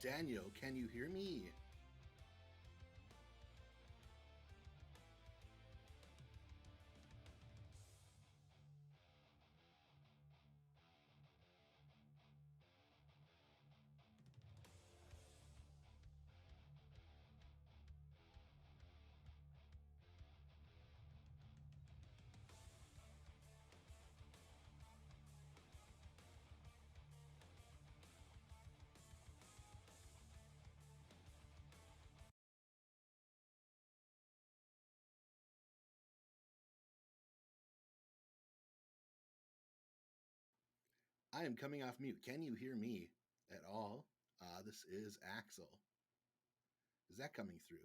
Daniel, can you hear me? I am coming off mute. Can you hear me at all? This is Axel. Is that coming through?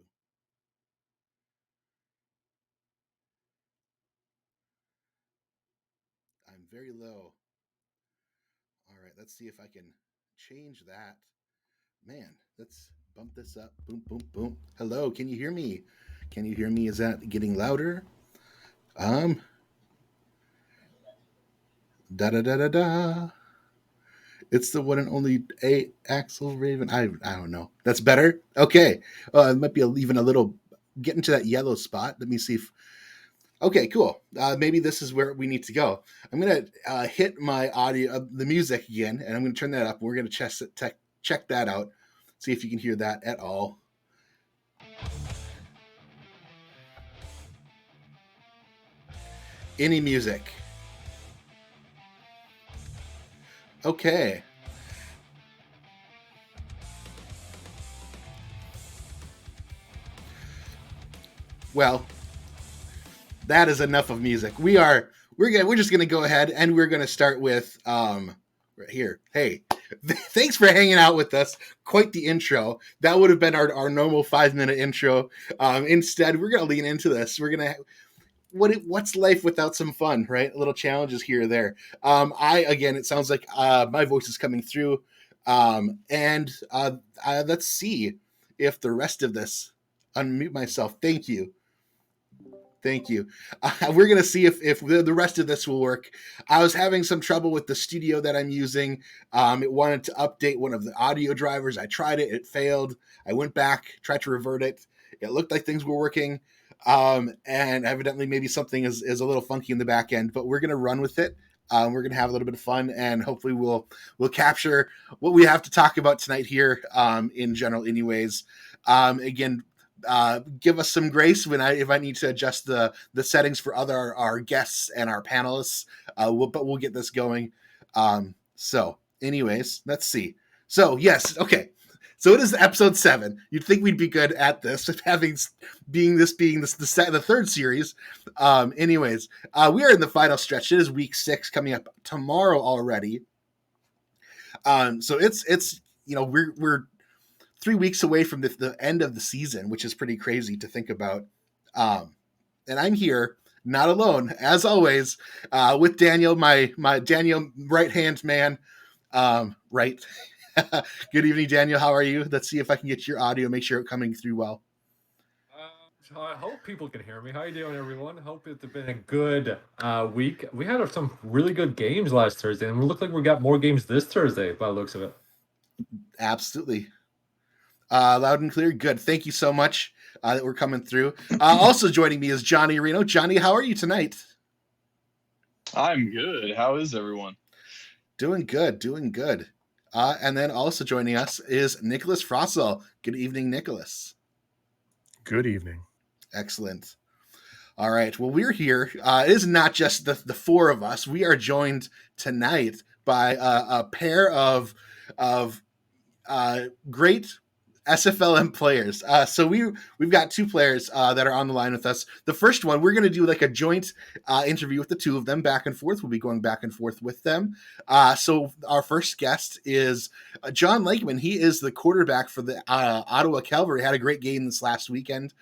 I'm very low. All right, let's see if I can change that. Man, let's bump this up. Boom, boom, boom. Hello, can you hear me? Can you hear me? Is that getting louder? Um, da da da da da. It's the one and only A Axel Raven. I don't know. That's better. Okay. It might be even a little getting to that yellow spot. Let me see if. Okay, cool. Maybe this is where we need to go. I'm gonna hit my audio, the music again, and I'm gonna turn that up. We're gonna check that out. See if you can hear that at all. Any music? Okay. Well, that is enough of music. We're just gonna go ahead and we're gonna start with right here. Hey, thanks for hanging out with us. Quite the intro. That would have been our normal 5-minute intro. Instead, we're gonna lean into this. We're gonna what's life without some fun, right? Little challenges here or there. It sounds like my voice is coming through, and let's see if the rest of this. Unmute myself. Thank you. Thank you. We're going to see if the rest of this will work. I was having some trouble with the studio that I'm using. It wanted to update one of the audio drivers. I tried it. It failed. I went back, tried to revert it. It looked like things were working. And evidently maybe something is a little funky in the back end, but we're going to run with it. We're going to have a little bit of fun, and hopefully we'll capture what we have to talk about tonight here in general anyways. Again, give us some grace if I need to adjust the settings for our guests and our panelists. But we'll get this going. So, anyways, let's see. So, yes, okay. So it is episode 7. You'd think we'd be good at this, being the third series. Anyways, we are in the final stretch. It is week 6 coming up tomorrow already. So it's we're 3 weeks away from the end of the season, which is pretty crazy to think about. And I'm here, not alone, as always, with Daniel, my Daniel right-hand man. Right. Good evening, Daniel. How are you? Let's see if I can get your audio, make sure it's coming through well. I hope people can hear me. How you doing, everyone? Hope it's been a good week. We had some really good games last Thursday, and we look like we got more games this Thursday by the looks of it. Absolutely. Loud and clear. Good. Thank you so much that we're coming through. Also joining me is Johnny Reno. Johnny, how are you tonight? I'm good. How is everyone? Doing good. And then also joining us is Nicholas Frossel. Good evening, Nicholas. Good evening. Excellent. All right. Well, we're here. It is not just the 4 of us. We are joined tonight by a pair of great SFLm players. So we've got 2 players that are on the line with us. The first one, we're going to do like a joint interview with the 2 of them, back and forth. We'll be going back and forth with them. So our first guest is John Lakeman. He is the quarterback for the Ottawa Cavalry. Had a great game this last weekend.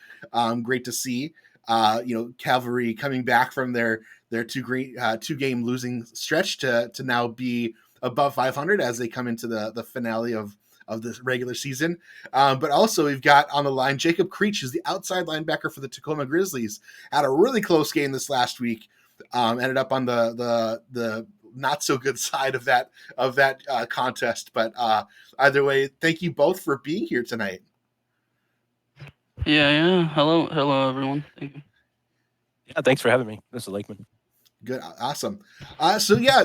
Great to see. Cavalry coming back from their 2-game losing stretch to now be above 500 as they come into the finale of the regular season. But also we've got on the line Jacob Creech, who's the outside linebacker for the Tacoma Grizzlies. Had a really close game this last week. Ended up on the not so good side of that contest. But either way, thank you both for being here tonight. Yeah. Hello, everyone. Thank you. Yeah, thanks for having me. This is Lakeman. Good, awesome. So yeah,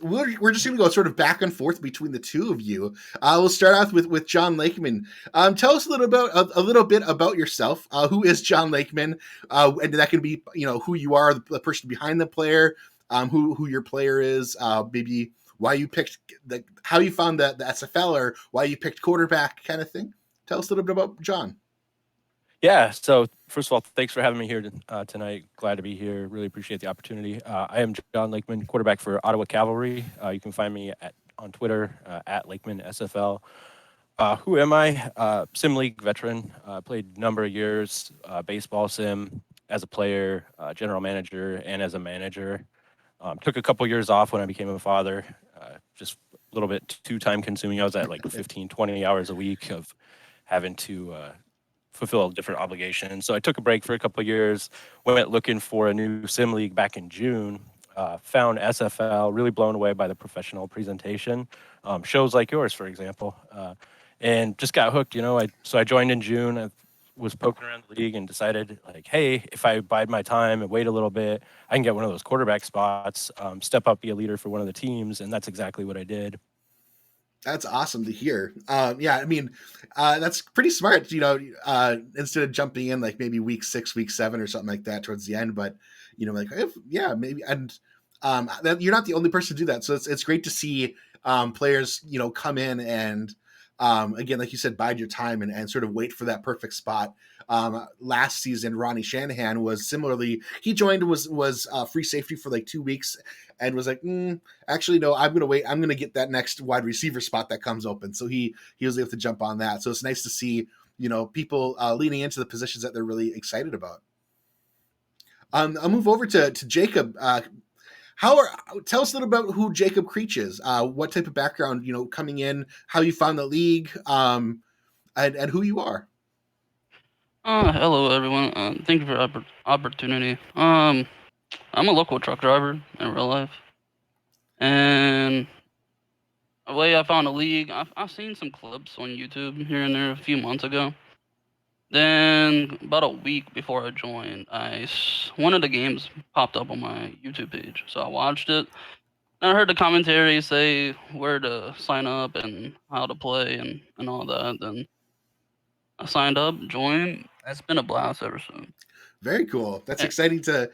we're just going to go sort of back and forth between the two of you. We'll start off with John Lakeman. Tell us a little bit about yourself. Who is John Lakeman? And that can be who you are, the person behind the player, who your player is, maybe why you picked how you found the SFL, or why you picked quarterback, kind of thing. Tell us a little bit about John. Yeah, so first of all, thanks for having me here tonight. Glad to be here. Really appreciate the opportunity. I am John Lakeman, quarterback for Ottawa Cavalry. You can find me on Twitter at Lakeman SFL. Who am I? Sim League veteran. Played a number of years baseball sim as a player, general manager, and as a manager. Took a couple years off when I became a father. Just a little bit too time consuming. I was at like 15, 20 hours a week of having to fulfill different obligations. So I took a break for a couple of years, went looking for a new sim league back in June, found SFL, really blown away by the professional presentation, shows like yours, for example, and just got hooked, so I joined in June. I was poking around the league and decided, like, hey, if I bide my time and wait a little bit, I can get one of those quarterback spots, step up, be a leader for one of the teams, and that's exactly what I did. That's awesome to hear. Yeah, I mean, that's pretty smart, instead of jumping in like maybe week 6, week 7 or something like that towards the end, but maybe. And you're not the only person to do that. So it's great to see players, come in and again, like you said, bide your time and sort of wait for that perfect spot. Last season, Ronnie Shanahan was similarly, he joined, was free safety for like 2 weeks and was like, actually, no, I'm going to wait. I'm going to get that next wide receiver spot that comes open. So he was able to jump on that. So it's nice to see, people leaning into the positions that they're really excited about. I'll move over to Jacob. Tell us a little about who Jacob Creech is. What type of background, coming in, how you found the league, and who you are. Hello, everyone. Thank you for the opportunity. I'm a local truck driver in real life, and the way I found the league, I've seen some clips on YouTube here and there a few months ago. Then about a week before I joined, one of the games popped up on my YouTube page, so I watched it. And I heard the commentary say where to sign up and how to play and all that. Then I signed up, joined. It's been a blast ever since. Very cool. That's Eh. exciting to,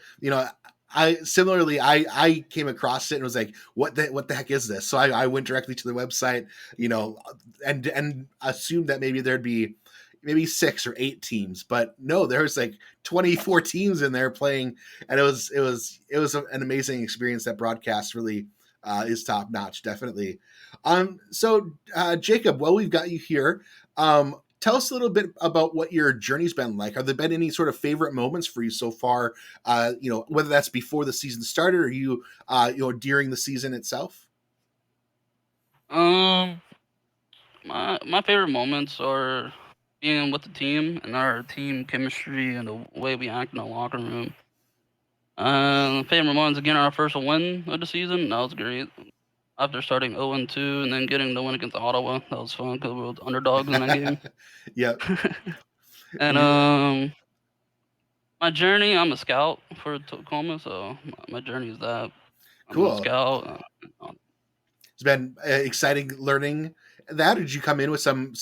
I came across it and was like, what the heck is this? So I went directly to the website, and assumed that maybe there'd be maybe 6 or 8 teams, but no, there was like 24 teams in there playing. And it was an amazing experience. That broadcast really is top notch. Definitely. So Jacob, while we've got you here, tell us a little bit about what your journey's been like. Have there been any sort of favorite moments for you so far? Whether that's before the season started or you during the season itself. My favorite moments are being with the team and our team chemistry and the way we act in the locker room. Favorite moments again, our first win of the season. That was great. After starting 0-2 and then getting the win against Ottawa, that was fun because we were underdogs in that game. Yep. And my journey, I'm a scout for Tacoma, so my journey is that. I'm Cool. a scout. It's been exciting learning that. Or did you come in with some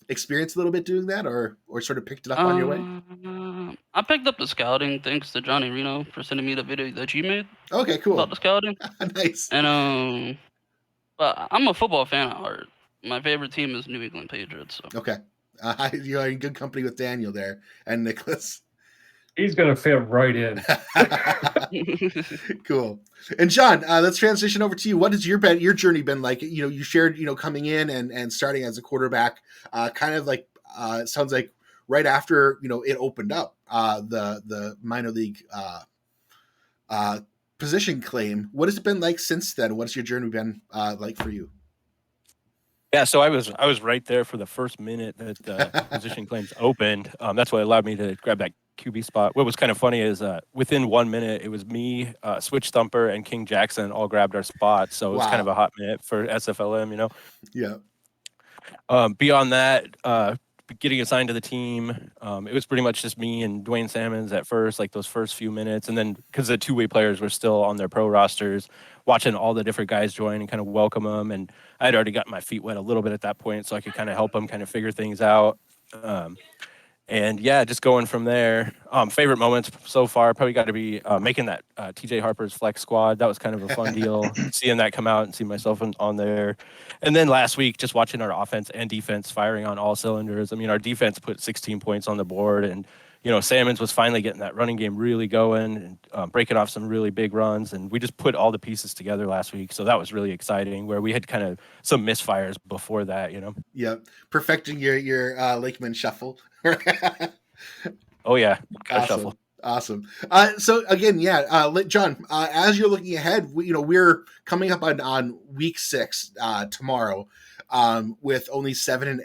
experience a little bit doing that, or sort of picked it up on your way? I picked up the scouting thanks to Johnny Reno for sending me the video that you made Okay, cool. about the scouting. Nice. And but I'm a football fan at heart. My favorite team is New England Patriots. So. Okay, you're in good company with Daniel there and Nicholas. He's gonna fit right in. Cool. And John, let's transition over to you. What has your journey been like? You shared, coming in and starting as a quarterback, kind of like it sounds like right after it opened up the minor league position claim. What has it been like since then? What's your journey been like for you? Yeah, so I was right there for the first minute that the position claims opened. That's what allowed me to grab that QB spot. What was kind of funny is within 1 minute, it was me, Switch Thumper, and King Jackson all grabbed our spot. So it was kind of Wow. a hot minute for SFLm, you know. Yeah. Beyond that, getting assigned to the team, it was pretty much just me and Dwayne Salmons at first, like those first few minutes. And then because the two-way players were still on their pro rosters, watching all the different guys join and kind of welcome them. And I had already gotten my feet wet a little bit at that point, so I could kind of help them kind of figure things out. And yeah, just going from there. Favorite moments so far probably got to be making that TJ Harper's flex squad. That was kind of a fun deal, seeing that come out and see myself on there. And then last week, just watching our offense and defense firing on all cylinders. I mean, our defense put 16 points on the board, and Salmons was finally getting that running game really going and breaking off some really big runs. And we just put all the pieces together last week, so that was really exciting. Where we had kind of some misfires before that, Yeah. Perfecting your Lakeman shuffle. Oh yeah, gotta shuffle. Awesome. So again, John, as you're looking ahead, we're coming up on week 6 tomorrow, with only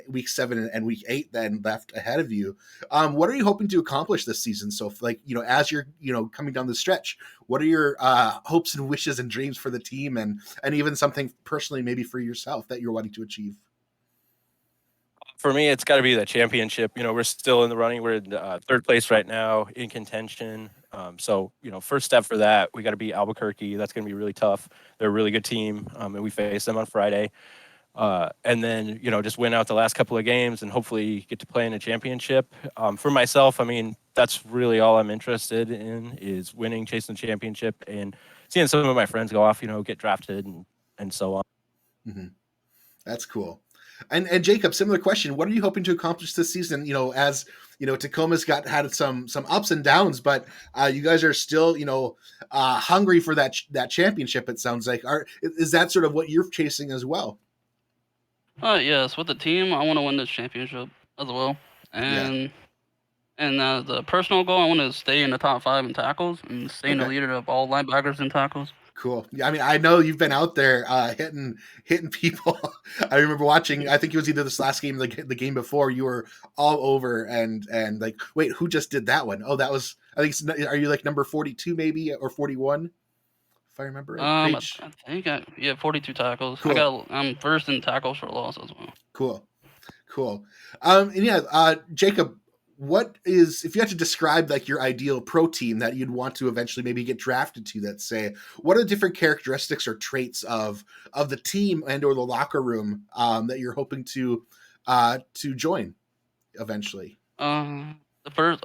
week 7 and week 8 then left ahead of you. What are you hoping to accomplish this season? So, as you're coming down the stretch, what are your hopes and wishes and dreams for the team, and even something personally maybe for yourself that you're wanting to achieve? For me, it's got to be the championship. We're still in the running. We're in third place right now, in contention. So, first step for that, we got to beat Albuquerque. That's going to be really tough. They're a really good team, and we face them on Friday. And then, just win out the last couple of games and hopefully get to play in a championship. For myself, I mean, that's really all I'm interested in is winning, chasing the championship, and seeing some of my friends go off, get drafted and so on. Mm-hmm. That's cool. And Jacob, similar question. What are you hoping to accomplish this season? As Tacoma's had some ups and downs, but you guys are still hungry for that championship. It sounds like. Is that sort of what you're chasing as well? Yes, with the team, I want to win this championship as well. And the personal goal, I want to stay in the top 5 in tackles and stay in the leader of all linebackers in tackles. Cool. Yeah, I mean, I know you've been out there hitting people. I remember watching. I think it was either this last game, the game before. You were all over and like, wait, who just did that one? Oh, that was. I think. Are you like number 42 maybe or 41? If I remember right. I think 42 tackles. Cool. I'm first in tackles for loss as well. Cool. Jacob, what is, if you had to describe like your ideal pro team that you'd want to eventually maybe get drafted to, let's say, what are the different characteristics or traits of the team and or the locker room that you're hoping to join eventually? First,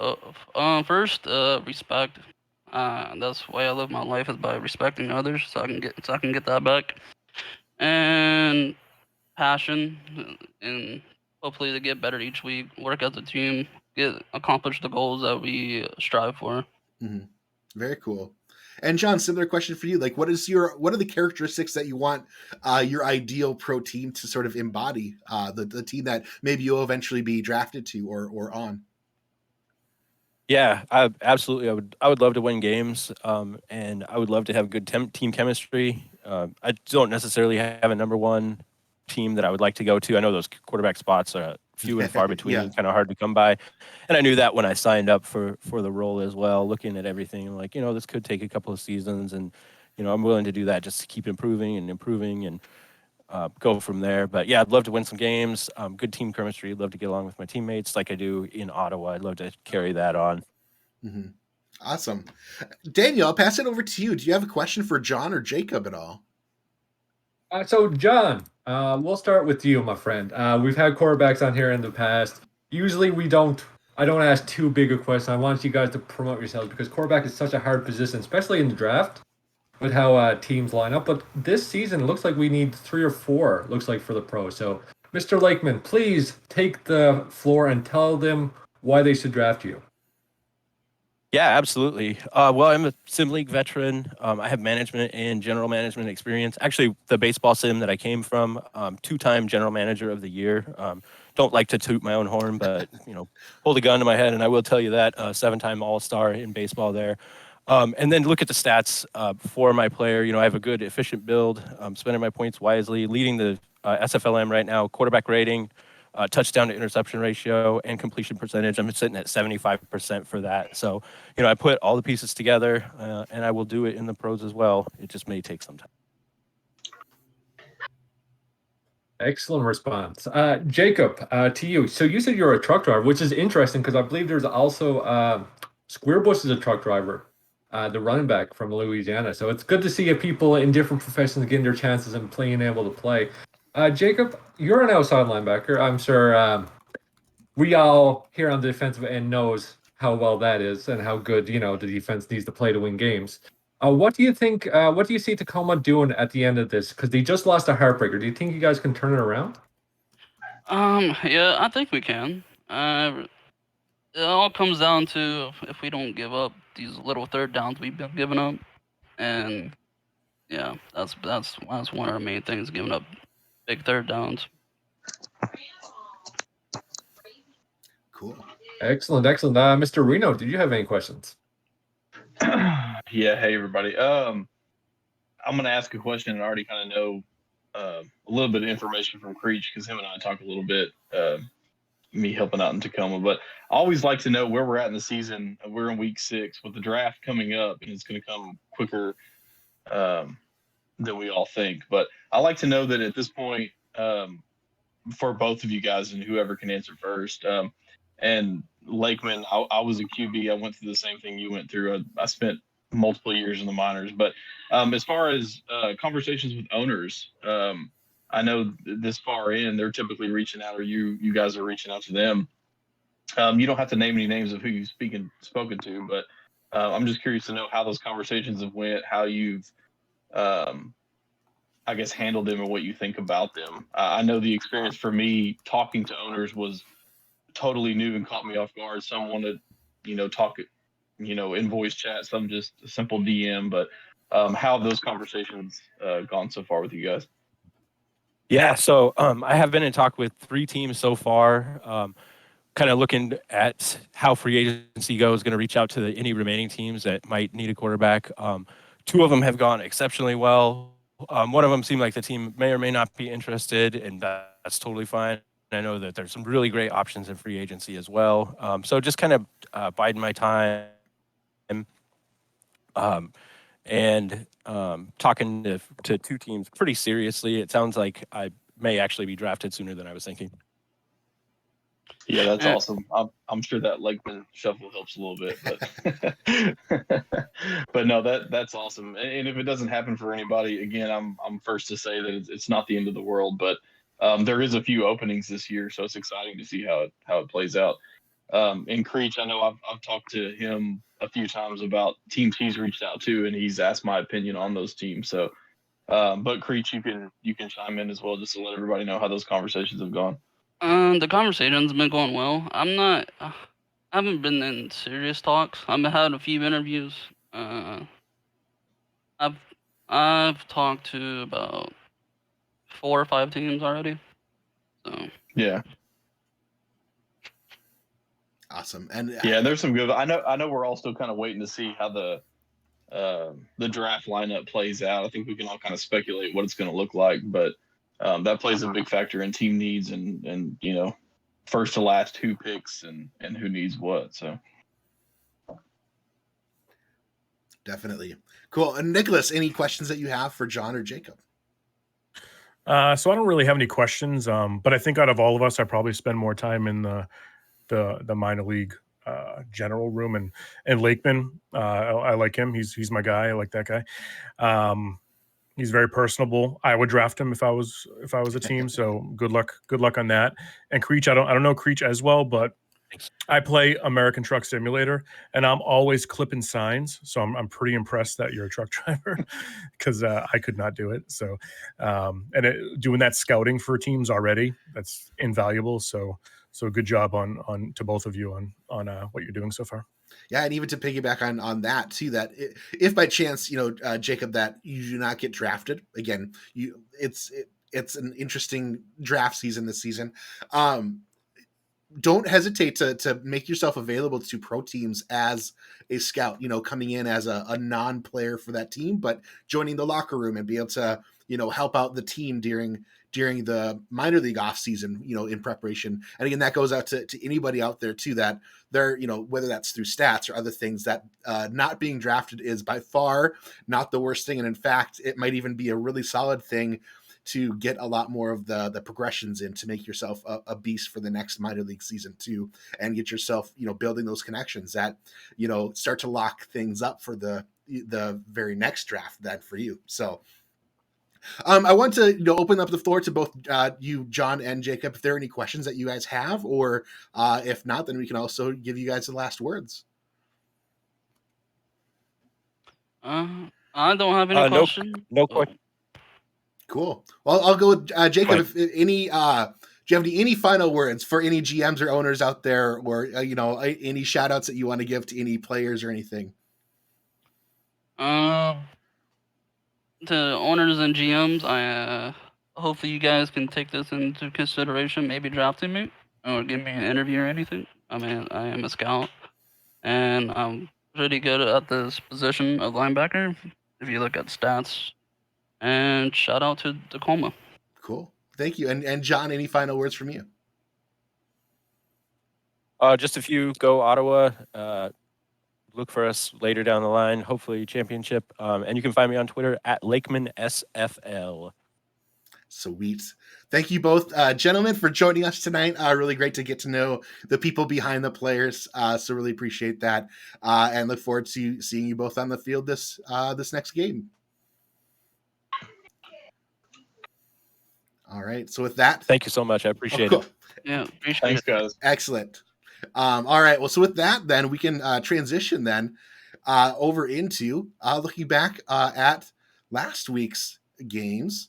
respect. That's the way I live my life, is by respecting others, so I can get that back. And passion, and hopefully to get better each week, work as a team, accomplish the goals that we strive for. Mm-hmm. Very cool. And John, similar question for you. Like, what are the characteristics that you want your ideal pro team to sort of embody, the team that maybe you'll eventually be drafted to or on? Yeah, I would love to win games, and I would love to have good team chemistry. I don't necessarily have a number one team that I would like to go to. I know those quarterback spots are few and far between, kind of hard to come by. And I knew that when I signed up for the role as well, looking at everything, like, this could take a couple of seasons, and, I'm willing to do that just to keep improving and go from there. But yeah, I'd love to win some games, good team chemistry. I'd love to get along with my teammates like I do in Ottawa. I'd love to carry that on. Mm-hmm. Awesome. Daniel, I'll pass it over to you. Do you have a question for John or Jacob at all? So, John, we'll start with you, my friend. We've had quarterbacks on here in the past. Usually I don't ask too big a question. I want you guys to promote yourselves because quarterback is such a hard position, especially in the draft with how teams line up. But this season, it looks like we need 3 or 4, looks like, for the pros. So, Mr. Lakeman, please take the floor and tell them why they should draft you. Yeah, absolutely. Well, I'm a sim league veteran. I have management and general management experience. Actually, the baseball sim that I came from, 2-time general manager of the year. Don't like to toot my own horn, but hold a gun to my head, and I will tell you that 7-time All-Star in baseball there. And then look at the stats for my player. I have a good, efficient build, spending my points wisely, leading the SFLm right now, quarterback rating, touchdown to interception ratio, and completion percentage. I'm sitting at 75% for that. So, I put all the pieces together, and I will do it in the pros as well. It just may take some time. Excellent response. Jacob, to you. So you said you're a truck driver, which is interesting because I believe there's also Squarebush is a truck driver, the running back from Louisiana. So it's good to see people in different professions getting their chances and being able to play. Jacob, you're an outside linebacker. I'm sure we all here on the defensive end knows how well that is and how good, the defense needs to play to win games. What do you think? What do you see Tacoma doing at the end of this? Because they just lost a heartbreaker. Do you think you guys can turn it around? Yeah, I think we can. It all comes down to if we don't give up these little third downs we've been giving up, and yeah, that's one of our main things, giving up big third downs. Cool. Excellent, excellent. Mr. Reno, did you have any questions? Yeah, hey everybody. I'm gonna ask a question and I already kind of know a little bit of information from Creech because him and I talk a little bit. Me helping out in Tacoma, but I always like to know where we're at in the season. We're in week 6 with the draft coming up, and it's going to come quicker than we all think. But I like to know that at this point, for both of you guys and whoever can answer first, and Lakeman, I was a QB. I went through the same thing you went through. I spent multiple years in the minors, but as far as conversations with owners, I know this far in, they're typically reaching out, or you guys are reaching out to them. You don't have to name any names of who you've spoken to, but I'm just curious to know how those conversations have went, how you've, I guess, handled them, and what you think about them. I know the experience for me talking to owners was totally new and caught me off guard. Some wanted, talk, in voice chat, some just a simple DM. But how have those conversations gone so far with you guys? Yeah, so I have been in talk with 3 teams so far, kind of looking at how free agency goes, going to reach out to any remaining teams that might need a quarterback. 2 of them have gone exceptionally well. One of them seemed like the team may or may not be interested, and that's totally fine. I know that there's some really great options in free agency as well. So just kind of biding my time. And talking to 2 teams pretty seriously. It sounds like I may actually be drafted sooner than I was thinking. Yeah, that's awesome. I'm sure that Lakeman shuffle helps a little bit, but but no, that's awesome. And if it doesn't happen for anybody, again, I'm first to say that it's not the end of the world. But there is a few openings this year, so it's exciting to see how it plays out. In Creech, I know I've talked to him a few times about teams he's reached out to, and he's asked my opinion on those teams. So, but Creech, you can chime in as well, just to let everybody know how those conversations have gone. The conversation's been going well. I haven't been in serious talks. I've had a few interviews. I've talked to about 4 or 5 teams already. So Yeah. Awesome. And yeah, there's some good. I know we're all still kind of waiting to see how the draft lineup plays out. I think we can all kind of speculate what it's going to look like, but that plays a big factor in team needs and first to last who picks and who needs what. So definitely cool. And Nicholas, any questions that you have for John or Jacob? So I don't really have any questions, but I think out of all of us, I probably spend more time in the minor league general room, and Lakeman, I like him. He's my guy. I like that guy. He's very personable. I would draft him if I was a team. So good luck on that. And Creech, I don't know Creech as well, but I play American Truck Simulator, and I'm always clipping signs. So I'm pretty impressed that you're a truck driver, because I could not do it. So doing that scouting for teams already, that's invaluable. So good job on to both of you on what you're doing so far. Yeah, and even to piggyback on that too, that if by chance, Jacob, that you do not get drafted again, it's an interesting draft season this season. Don't hesitate to make yourself available to pro teams as a scout, coming in as a non-player for that team, but joining the locker room and be able to, help out the team during the minor league off season, in preparation. And again, that goes out to anybody out there too, that they're, whether that's through stats or other things, that not being drafted is by far not the worst thing. And in fact, it might even be a really solid thing to get a lot more of the progressions in to make yourself a beast for the next minor league season too, and get yourself, building those connections that, start to lock things up for the very next draft then for you. So I want to open up the floor to both you, John, and Jacob, if there are any questions that you guys have, or if not, then we can also give you guys the last words. I don't have any No question. question. Cool. Well, I'll go with Jacob. Fine. If any, do you have any final words for any GMs or owners out there, or any shout outs that you want to give to any players or anything? To owners and GMs, I hopefully you guys can take this into consideration. Maybe drafting me or give me an interview or anything. I mean, I am a scout, and I'm pretty good at this position of linebacker. If you look at stats, and shout out to Tacoma. Cool. Thank you. And John, any final words from you? Just a few. Go Ottawa. Look for us later down the line, hopefully championship. And you can find me on Twitter at Lakeman SFL. Sweet. Thank you both, gentlemen, for joining us tonight. Really great to get to know the people behind the players. So really appreciate that, and look forward to seeing you both on the field this next game. All right. So with that, thank you so much. I appreciate cool. it. Yeah, appreciate Thanks, it. guys. Excellent. All right. Well, so with that, then we can transition then over into looking back at last week's games.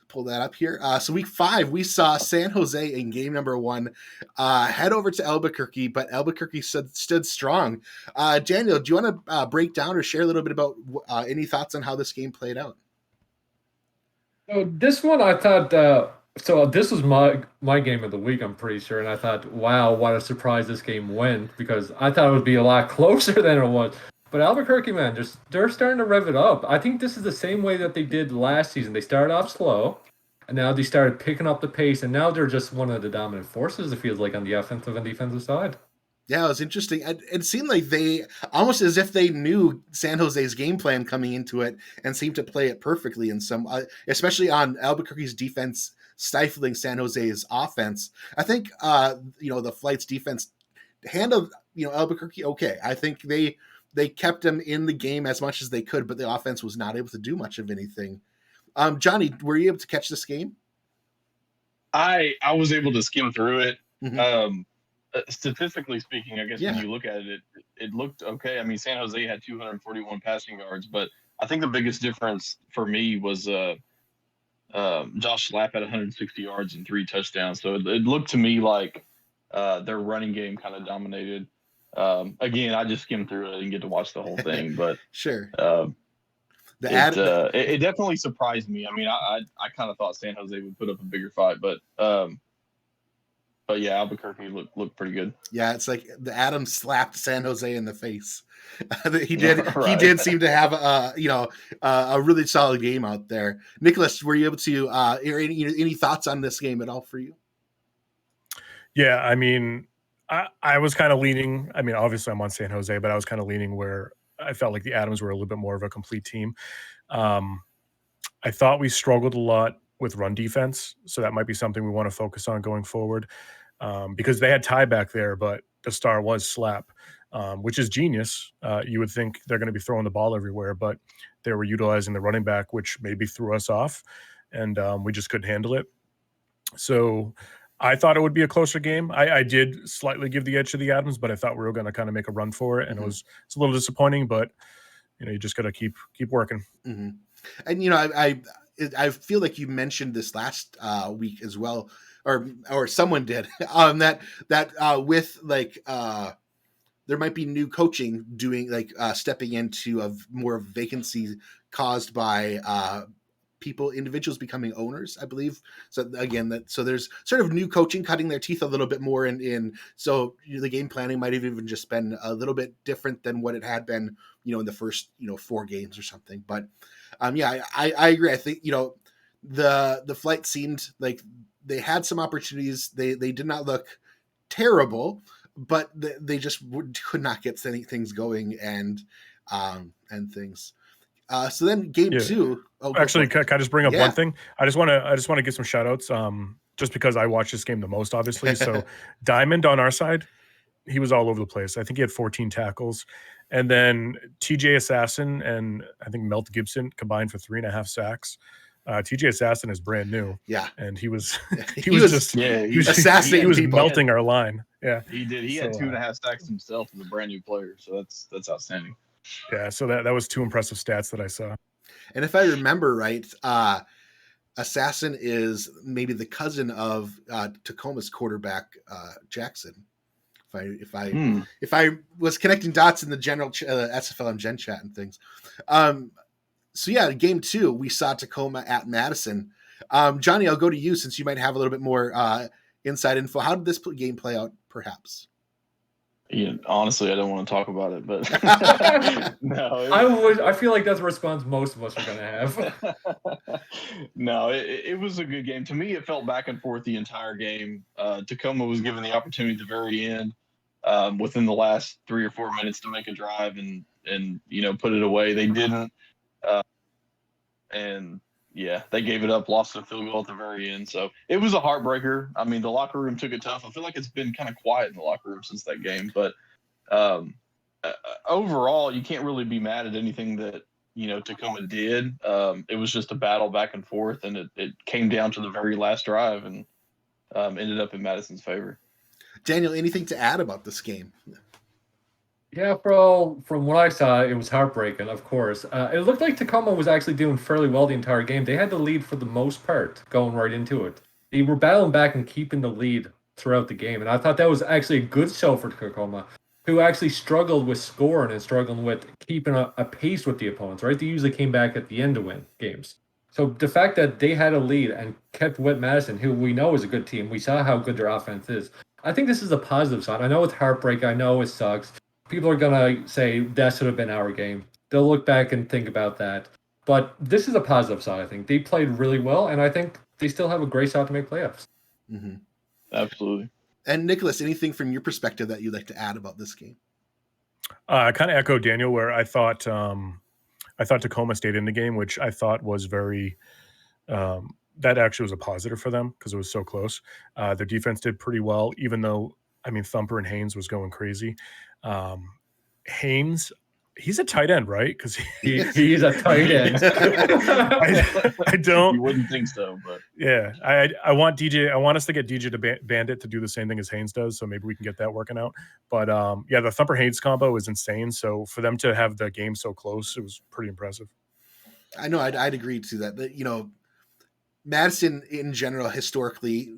Pull that up here. So week 5, we saw San Jose in game number 1 head over to Albuquerque, but Albuquerque stood strong. Daniel, do you want to break down or share a little bit about any thoughts on how this game played out? So this one, I thought. So this was my game of the week, I'm pretty sure, and I thought, wow, what a surprise this game went, because I thought it would be a lot closer than it was. But Albuquerque, man, they're starting to rev it up. I think this is the same way that they did last season. They started off slow, and now they started picking up the pace, and now they're just one of the dominant forces, it feels like, on the offensive and defensive side. Yeah, it was interesting. It seemed like they almost as if they knew San Jose's game plan coming into it and seemed to play it perfectly in some, especially on Albuquerque's defense stifling San Jose's offense. I think, the Flight's defense handled, Albuquerque okay. I think they kept them in the game as much as they could, but the offense was not able to do much of anything. Johnny, were you able to catch this game? I was able to skim through it. Mm-hmm. Statistically speaking, I guess when you look at it, it looked okay. I mean, San Jose had 241 passing yards, but I think the biggest difference for me was Josh Slapp had 160 yards and 3 touchdowns. So it looked to me like their running game kind of dominated. Again, I just skimmed through it. I didn't get to watch the whole thing, but sure. It definitely surprised me. I mean, I kind of thought San Jose would put up a bigger fight, but yeah, Albuquerque looked pretty good. Yeah, it's like the Adams slapped San Jose in the face. He did. Right. He did seem to have a really solid game out there. Nicholas, were you able to hear any thoughts on this game at all for you? Yeah, I mean, I was kind of leaning. I mean, obviously I'm on San Jose, but I was kind of leaning where I felt like the Adams were a little bit more of a complete team. I thought we struggled a lot with run defense, so that might be something we want to focus on going forward, because they had Ty back there, but the star was Slapp, which is genius. You would think they're going to be throwing the ball everywhere, but they were utilizing the running back, which maybe threw us off, and we just couldn't handle it. So I thought it would be a closer game. I did slightly give the edge to the Adams, but I thought we were going to kind of make a run for it, and it's a little disappointing, but you just got to keep working. Mm-hmm. And I feel like you mentioned this last week as well, or someone did, that with like there might be new coaching doing like stepping into a more vacancy caused by individuals becoming owners, I believe. So again, so there's sort of new coaching cutting their teeth a little bit more in so the game planning might have even just been a little bit different than what it had been, in the first, 4 games or something. But I agree. I think, the flight seemed like they had some opportunities. They did not look terrible, but they just could not get things going and things. So then game Yeah. 2. Oh, Actually, can I just bring up Yeah. one thing? I just want to give some shout outs. Just because I watched this game the most, obviously. So Diamond on our side, he was all over the place. I think he had 14 tackles. And then TJ Assassin and I think Melt Gibson combined for 3.5 sacks. TJ Assassin is brand new. Yeah. And he was He was assassinating he was people. melting our line. Yeah. He did. He had 2.5 sacks himself as a brand new player. So that's outstanding. Yeah. So that was 2 impressive stats that I saw. And if I remember right, Assassin is maybe the cousin of Tacoma's quarterback Jackson. If I was connecting dots in the general SFLm Gen chat and things. So yeah, game 2 we saw Tacoma at Madison. Johnny, I'll go to you since you might have a little bit more inside info. How did this game play out, perhaps? Yeah, honestly, I don't want to talk about it, but no. I feel like that's a response most of us are going to have. No, it was a good game. To me, it felt back and forth the entire game. Tacoma was given the opportunity at the very end, within the last 3 or 4 minutes, to make a drive and put it away. They didn't, and yeah, they gave it up, lost a field goal at the very end. So it was a heartbreaker. I mean, the locker room took it tough. I feel like it's been kind of quiet in the locker room since that game. But overall, you can't really be mad at anything that, Tacoma did. It was just a battle back and forth, and it came down to the very last drive and ended up in Madison's favor. Daniel, anything to add about this game? Yeah, bro, from what I saw, it was heartbreaking, of course. It looked like Tacoma was actually doing fairly well the entire game. They had the lead for the most part, going right into it. They were battling back and keeping the lead throughout the game, and I thought that was actually a good show for Tacoma, who actually struggled with scoring and struggling with keeping a pace with the opponents, right? They usually came back at the end to win games. So the fact that they had a lead and kept with Madison, who we know is a good team, we saw how good their offense is. I think this is a positive sign. I know it's heartbreaking. I know it sucks. People are going to say that should have been our game. They'll look back and think about that. But this is a positive side, I think. They played really well, and I think they still have a great shot to make playoffs. Mm-hmm. Absolutely. And Nicholas, anything from your perspective that you'd like to add about this game? I kind of echo Daniel, where I thought Tacoma stayed in the game, which I thought was very that actually was a positive for them because it was so close. Their defense did pretty well, even though, I mean, Thumper and Haynes was going crazy. Haynes, he's a tight end, right? Because he's a tight end. I don't. You wouldn't think so, but yeah, I want DJ. I want us to get DJ to Bandit to do the same thing as Haynes does, so maybe we can get that working out. But yeah, the Thumper Haynes combo is insane. So for them to have the game so close, it was pretty impressive. I know I'd agree to that. Madison in general, historically,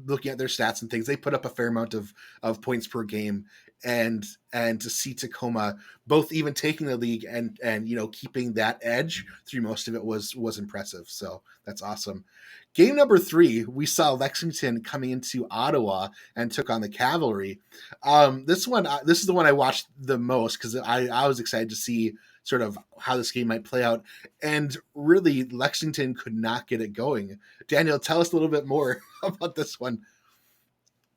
looking at their stats and things, they put up a fair amount of points per game, and to see Tacoma both even taking the league and keeping that edge through most of it was impressive. So that's awesome. Game number 3, we saw Lexington coming into Ottawa and took on the Cavalry. This is the one I watched the most because I was excited to see sort of how this game might play out. And really, Lexington could not get it going. Daniel, tell us a little bit more about this one.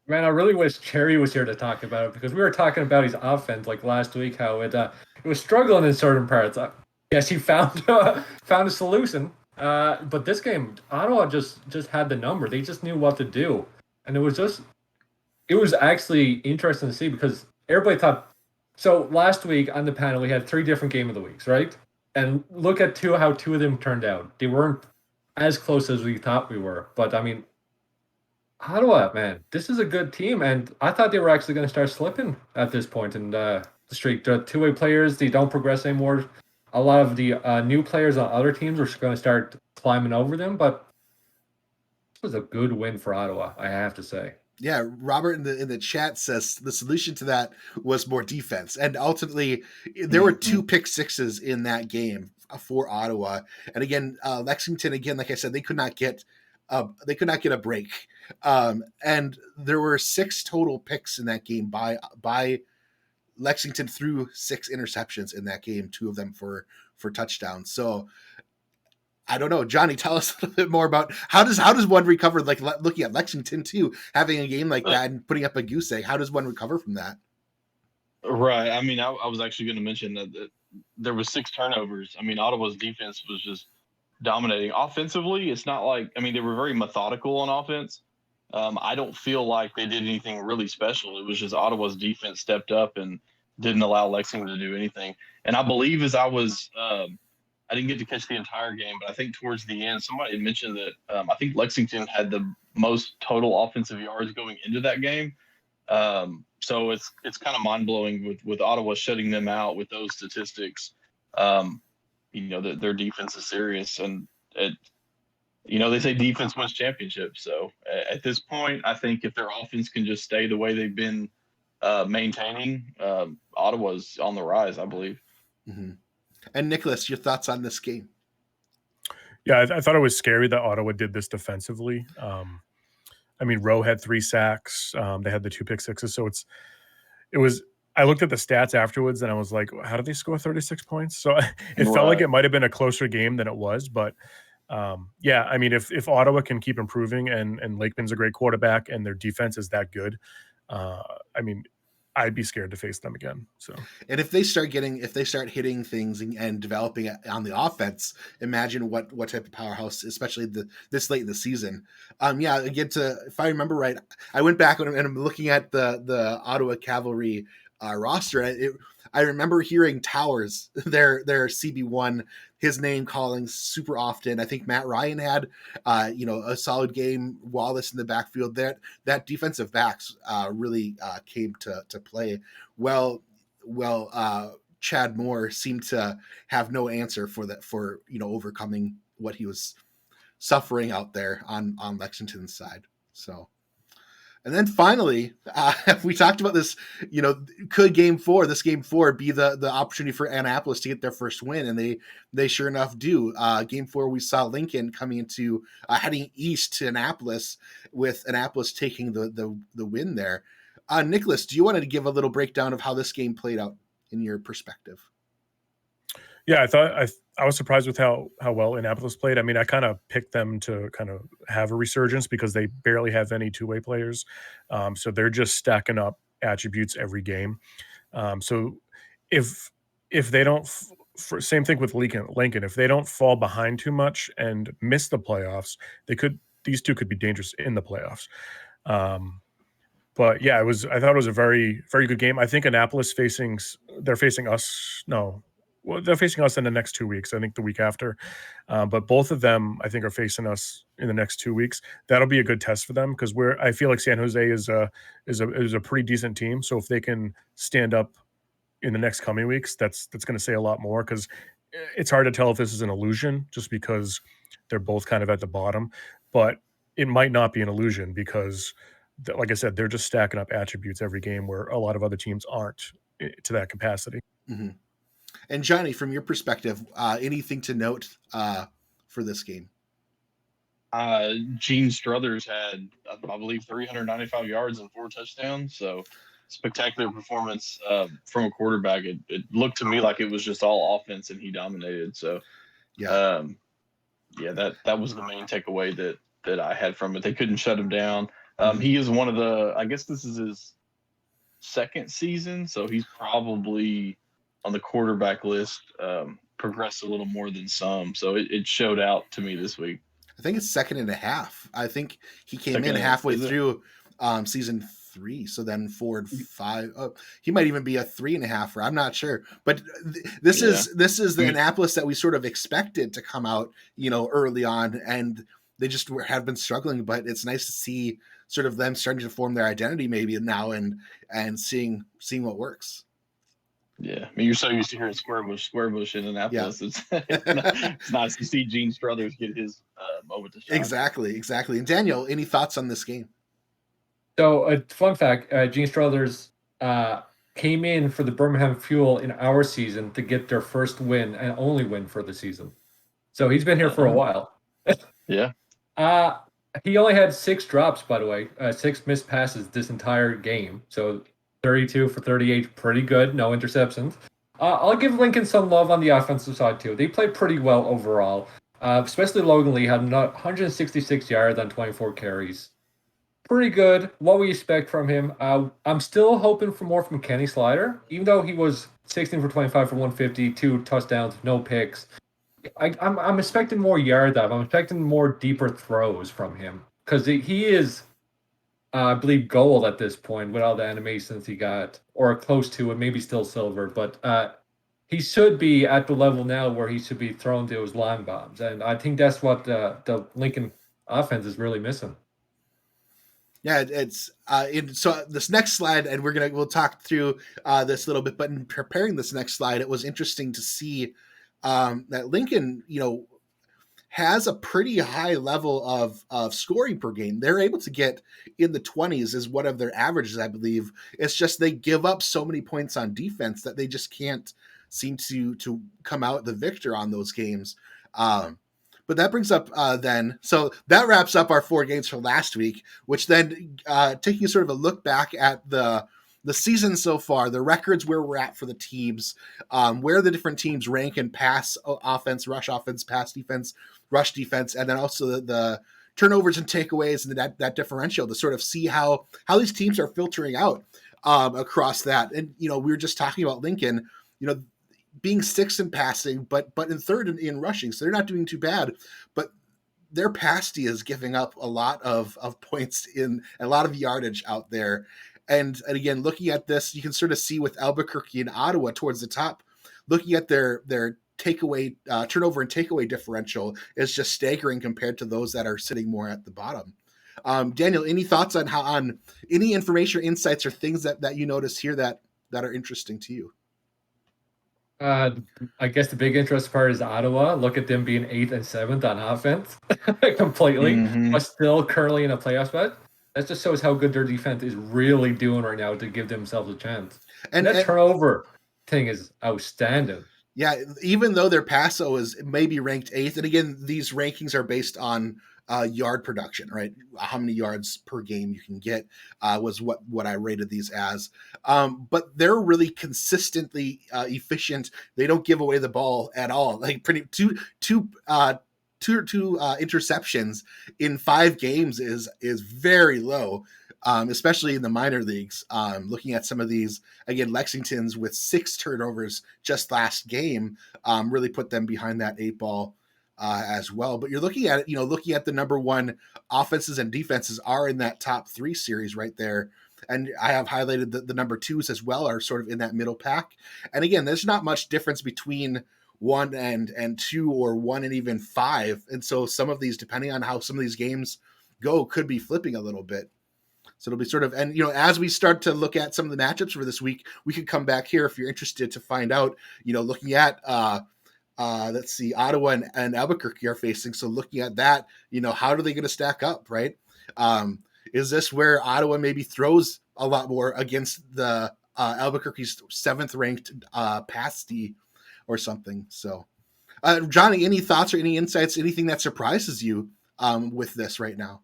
Man, I really wish Cherry was here to talk about it because we were talking about his offense like last week, how it was struggling in certain parts. Yes, he found a solution. But this game, Ottawa just had the number. They just knew what to do. And it was actually interesting to see because everybody thought, so last week on the panel, we had 3 different game of the weeks, right? And look at how 2 of them turned out. They weren't as close as we thought we were. But, I mean, Ottawa, man, this is a good team. And I thought they were actually going to start slipping at this point in the streak. The two-way players, they don't progress anymore. A lot of the new players on other teams are going to start climbing over them. But this was a good win for Ottawa, I have to say. Yeah, Robert in the chat says the solution to that was more defense, and ultimately there were 2 pick sixes in that game for Ottawa. And again, Lexington, again, like I said, they could not get a break, and there were 6 total picks in that game by Lexington through 6 interceptions in that game, 2 of them for touchdowns. So I don't know, Johnny. Tell us a little bit more about how does one recover? Like looking at Lexington too, having a game like that and putting up a goose egg. How does one recover from that? Right. I mean, I was actually going to mention that there was 6 turnovers. I mean, Ottawa's defense was just dominating. Offensively, it's not like, I mean, they were very methodical on offense. I don't feel like they did anything really special. It was just Ottawa's defense stepped up and didn't allow Lexington to do anything. And I believe as I didn't get to catch the entire game, but I think towards the end, somebody had mentioned that I think Lexington had the most total offensive yards going into that game. So it's kind of mind blowing with Ottawa shutting them out with those statistics. That their defense is serious, and they say defense wins championships. So at this point, I think if their offense can just stay the way they've been maintaining, Ottawa's on the rise, I believe. Mm-hmm. And Nicholas, your thoughts on this game? Yeah, I thought it was scary that Ottawa did this defensively. I mean, Rowe had 3 sacks. They had the 2 pick sixes. So it was. I looked at the stats afterwards and I was like, how did they score 36 points? So it felt like it might have been a closer game than it was. But yeah, I mean, if Ottawa can keep improving and Lakeman's a great quarterback and their defense is that good, I mean, I'd be scared to face them again. So, and if they start hitting things and developing on the offense, imagine what type of powerhouse, especially this late in the season. Yeah, again, if I remember right, I went back and I'm looking at the Ottawa Cavalry roster. I remember hearing Towers, their CB1, his name calling super often. I think Matt Ryan had, a solid game. Wallace in the backfield. That defensive backs really came to play. Well, Chad Moore seemed to have no answer for that, for overcoming what he was suffering out there on Lexington's side. So. And then finally, we talked about this, could game 4 be the opportunity for Annapolis to get their first win? And they sure enough do. Game 4, we saw Lincoln coming into heading east to Annapolis, with Annapolis taking the win there. Nicholas, do you want to give a little breakdown of how this game played out in your perspective? Yeah, I was surprised with how well Annapolis played. I mean, I kind of picked them to kind of have a resurgence because they barely have any two-way players. So they're just stacking up attributes every game. So if they don't, same thing with Lincoln, if they don't fall behind too much and miss the playoffs, these two could be dangerous in the playoffs. But yeah, I thought it was a very, very good game. I think Annapolis they're facing us. No. Well, they're facing us in the next 2 weeks. I think the week after, but both of them, I think, are facing us in the next 2 weeks. That'll be a good test for them because I feel like San Jose is a pretty decent team. So if they can stand up in the next coming weeks, that's going to say a lot more, because it's hard to tell if this is an illusion just because they're both kind of at the bottom. But it might not be an illusion because, like I said, they're just stacking up attributes every game where a lot of other teams aren't to that capacity. Mm-hmm. And Johnny, from your perspective, anything to note for this game? Gene Struthers had, I believe, 395 yards and 4 touchdowns. So spectacular performance from a quarterback. It looked to me like it was just all offense, and he dominated. So, that was the main takeaway that I had from it. They couldn't shut him down. He is one of I guess this is his second season, so he's probably on the quarterback list, progressed a little more than some. So it showed out to me this week. I think it's 2.5. I think he came in halfway through season 3. So then 4 and 5. He might even be a 3.5. I'm not sure. But this is the Annapolis that we sort of expected to come out, early on, and they just have been struggling. But it's nice to see sort of them starting to form their identity maybe now and seeing what works. Yeah, I mean, you're so used to hearing Square Bush in Annapolis. Yeah. It's nice to see Gene Struthers get his moment to shine. Exactly. And Daniel, any thoughts on this game? So, a fun fact: Gene Struthers came in for the Birmingham Fuel in our season to get their first win and only win for the season. So he's been here for a while. Yeah. He only had 6 drops, by the way, 6 missed passes this entire game. So 32 for 38, pretty good. No interceptions. I'll give Lincoln some love on the offensive side, too. They played pretty well overall. Especially Logan Lee had 166 yards on 24 carries. Pretty good. What we expect from him. I'm still hoping for more from Kenny Slider, even though he was 16 for 25 for 150, 2 touchdowns, no picks. I'm expecting more yards out of him. I'm expecting more deeper throws from him because he is, I believe, gold at this point with all the animations he got, or close to it, maybe still silver. But he should be at the level now where he should be throwing those line bombs, and I think that's what the Lincoln offense is really missing. Yeah, so this next slide, and we'll talk through this a little bit. But in preparing this next slide, it was interesting to see that Lincoln, has a pretty high level of scoring per game. They're able to get in the 20s is one of their averages, I believe. It's just they give up so many points on defense that they just can't seem to come out the victor on those games. But that brings up so that wraps up our 4 games for last week, which then taking sort of a look back at the season so far, the records where we're at for the teams, where the different teams rank in pass offense, rush offense, pass defense, rush defense, and then also the turnovers and takeaways and that differential to sort of see how these teams are filtering out across that. And, we were just talking about Lincoln, being 6th in passing, but in 3rd in rushing. So they're not doing too bad, but their pass D is giving up a lot of points in a lot of yardage out there. And again, looking at this, you can sort of see with Albuquerque and Ottawa towards the top, looking at their takeaway turnover and takeaway differential is just staggering compared to those that are sitting more at the bottom. Daniel, any thoughts on any information or insights or things that you notice here that are interesting to you? I guess the big interest part is Ottawa. Look at them being 8th and 7th on offense completely, but still currently in a playoff spot. That just shows how good their defense is really doing right now to give themselves a chance. And that turnover thing is outstanding. Yeah, even though their PASO is maybe ranked 8th, and again, these rankings are based on yard production, right? How many yards per game you can get was what I rated these as. But they're really consistently efficient. They don't give away the ball at all. Like two interceptions in 5 games is very low. Especially in the minor leagues. Looking at some of these, again, Lexington's with 6 turnovers just last game really put them behind that 8 ball as well. But you're looking at it, looking at the number 1 offenses and defenses are in that top 3 series right there. And I have highlighted the number 2s as well are sort of in that middle pack. And again, there's not much difference between 1 and 2 or 1 and even 5. And so some of these, depending on how some of these games go, could be flipping a little bit. So it'll be sort of, and as we start to look at some of the matchups for this week, we could come back here if you're interested to find out, looking at, let's see, Ottawa and Albuquerque are facing. So looking at that, how are they going to stack up, right? Is this where Ottawa maybe throws a lot more against the Albuquerque's 7th ranked pass D or something? So, Johnny, any thoughts or any insights, anything that surprises you with this right now?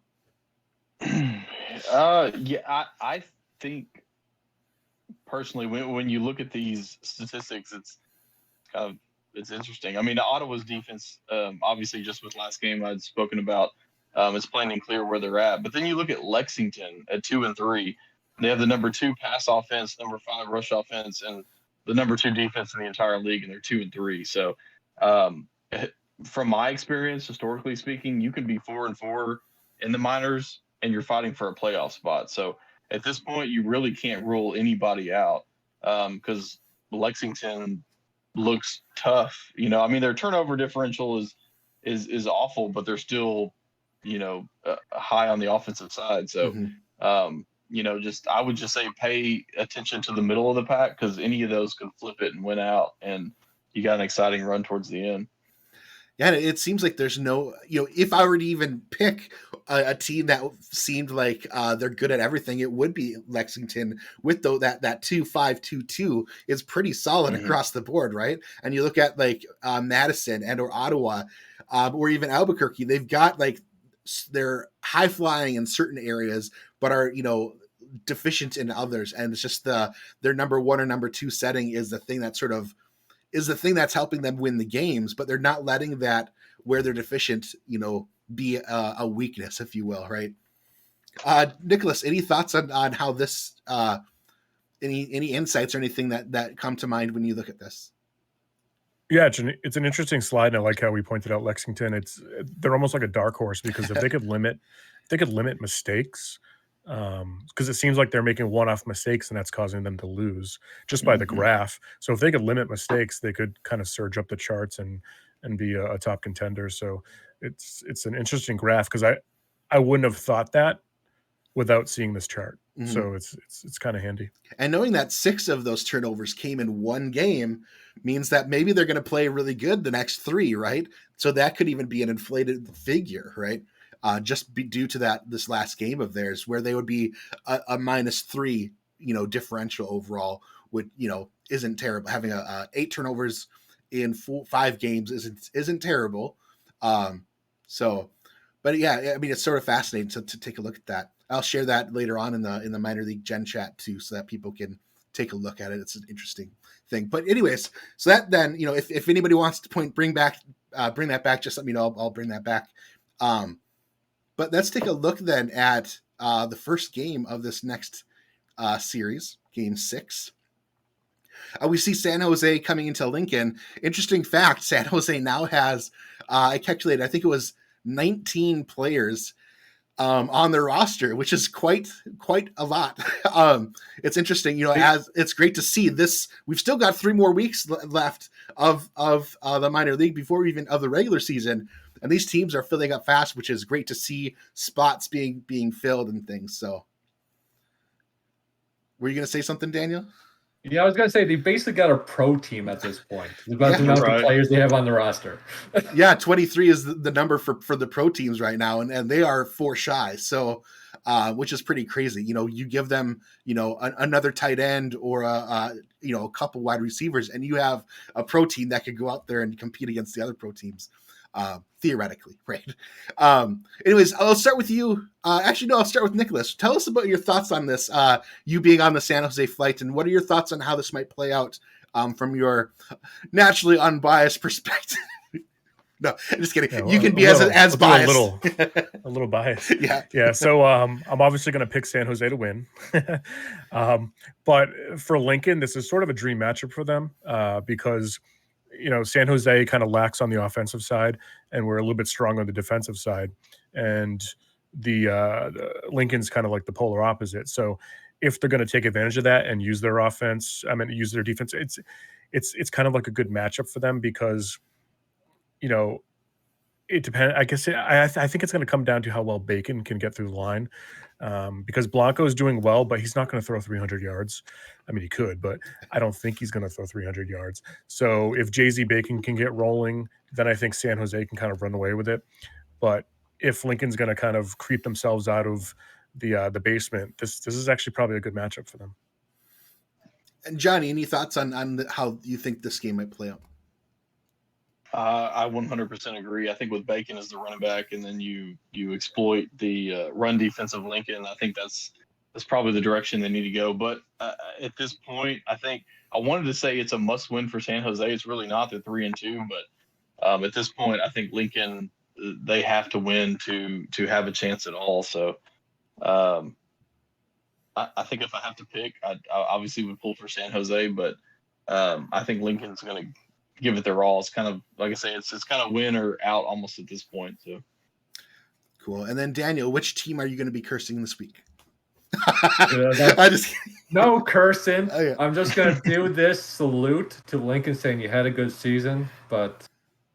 Yeah, I think personally, when you look at these statistics, it's interesting. I mean, Ottawa's defense, obviously, just with last game I'd spoken about, it's plain and clear where they're at. But then you look at Lexington at 2 and 3. They have the number 2 pass offense, number 5 rush offense, and the number 2 defense in the entire league, and they're 2 and 3. So, from my experience, historically speaking, you can be 4 and 4 in the minors, and you're fighting for a playoff spot. So at this point, you really can't rule anybody out because Lexington looks tough. I mean, their turnover differential is awful, but they're still, high on the offensive side. So, I would just say pay attention to the middle of the pack because any of those can flip it and win out, and you got an exciting run towards the end. Yeah, it seems like there's no, if I were to even pick a team that seemed like they're good at everything, it would be Lexington with that 2-5-2-2 is pretty solid across the board, right? And you look at like Madison and or Ottawa or even Albuquerque, they've got like they're high flying in certain areas, but are, deficient in others. And it's just their number 1 or number 2 setting is the thing that sort of is the thing that's helping them win the games, but they're not letting that where they're deficient, be a weakness, if you will, right? Nicholas, any thoughts on how this, any insights or anything that come to mind when you look at this? Yeah, it's an interesting slide, and I like how we pointed out Lexington. They're almost like a dark horse because if they could limit mistakes, because it seems like they're making one-off mistakes and that's causing them to lose just by the graph. So if they could limit mistakes, they could kind of surge up the charts and be a top contender. So it's an interesting graph because I wouldn't have thought that without seeing this chart. So it's kind of handy. And knowing that 6 of those turnovers came in one game means that maybe they're going to play really good the next 3, right? So that could even be an inflated figure, right? Just due to this last game of theirs, where they would be a -3, differential overall, would isn't terrible. Having 8 turnovers in 5 games isn't terrible. But yeah, I mean, it's sort of fascinating to take a look at that. I'll share that later on in the minor league Gen chat too, so that people can take a look at it. It's an interesting thing. But anyways, so that then, if anybody wants to bring that back, just let me know. I'll bring that back. But let's take a look then at the first game of this next series, Game 6. We see San Jose coming into Lincoln. Interesting fact: San Jose now has, I calculated, I think it was 19 players on their roster, which is quite a lot. It's interesting, as it's great to see this. We've still got 3 more weeks left of the minor league before even of the regular season, and these teams are filling up fast, which is great to see spots being filled and things. So, were you going to say something, Daniel? Yeah, I was gonna say they basically got a pro team at this point. About the amount of players they have on the roster. Yeah, 23 is the number for the pro teams right now, and they are 4 shy. So, which is pretty crazy. You give them another tight end or a couple wide receivers, and you have a pro team that could go out there and compete against the other pro teams. Theoretically, right? Anyways, I'll start with you. Actually, no, I'll start with Nicholas. Tell us about your thoughts on this, you being on the San Jose flight, and what are your thoughts on how this might play out from your naturally unbiased perspective? No, I'm just kidding. You can be as biased. A little biased. Yeah. So I'm obviously going to pick San Jose to win. But for Lincoln, this is sort of a dream matchup for them because San Jose kind of lacks on the offensive side, and we're a little bit strong on the defensive side. And the Lincoln's kind of like the polar opposite. So if they're going to take advantage of that and use their offense, use their defense, it's kind of like a good matchup for them because, it depends. I guess I think it's going to come down to how well Bacon can get through the line. Because Blanco is doing well, but he's not going to throw 300 yards. I mean, he could, but I don't think he's going to throw 300 yards. So if Jay-Z Bacon can get rolling, then I think San Jose can kind of run away with it. But if Lincoln's going to kind of creep themselves out of the basement, this is actually probably a good matchup for them. And Johnny, any thoughts on how you think this game might play out? I 100% agree. I think with Bacon as the running back, and then you exploit the run defense of Lincoln, I think that's probably the direction they need to go. But at this point, I think I wanted to say it's a must-win for San Jose. It's really not. They're 3-2, but at this point, I think Lincoln, they have to win to have a chance at all. So I think if I have to pick, I obviously would pull for San Jose, but I think Lincoln's going to give it their all. It's kind of, like I say, it's kind of win or out almost at this point. So cool. And then Daniel, which team are you going to be cursing this week? No cursing. Oh, yeah. I'm just going to do this salute to Lincoln, saying you had a good season, but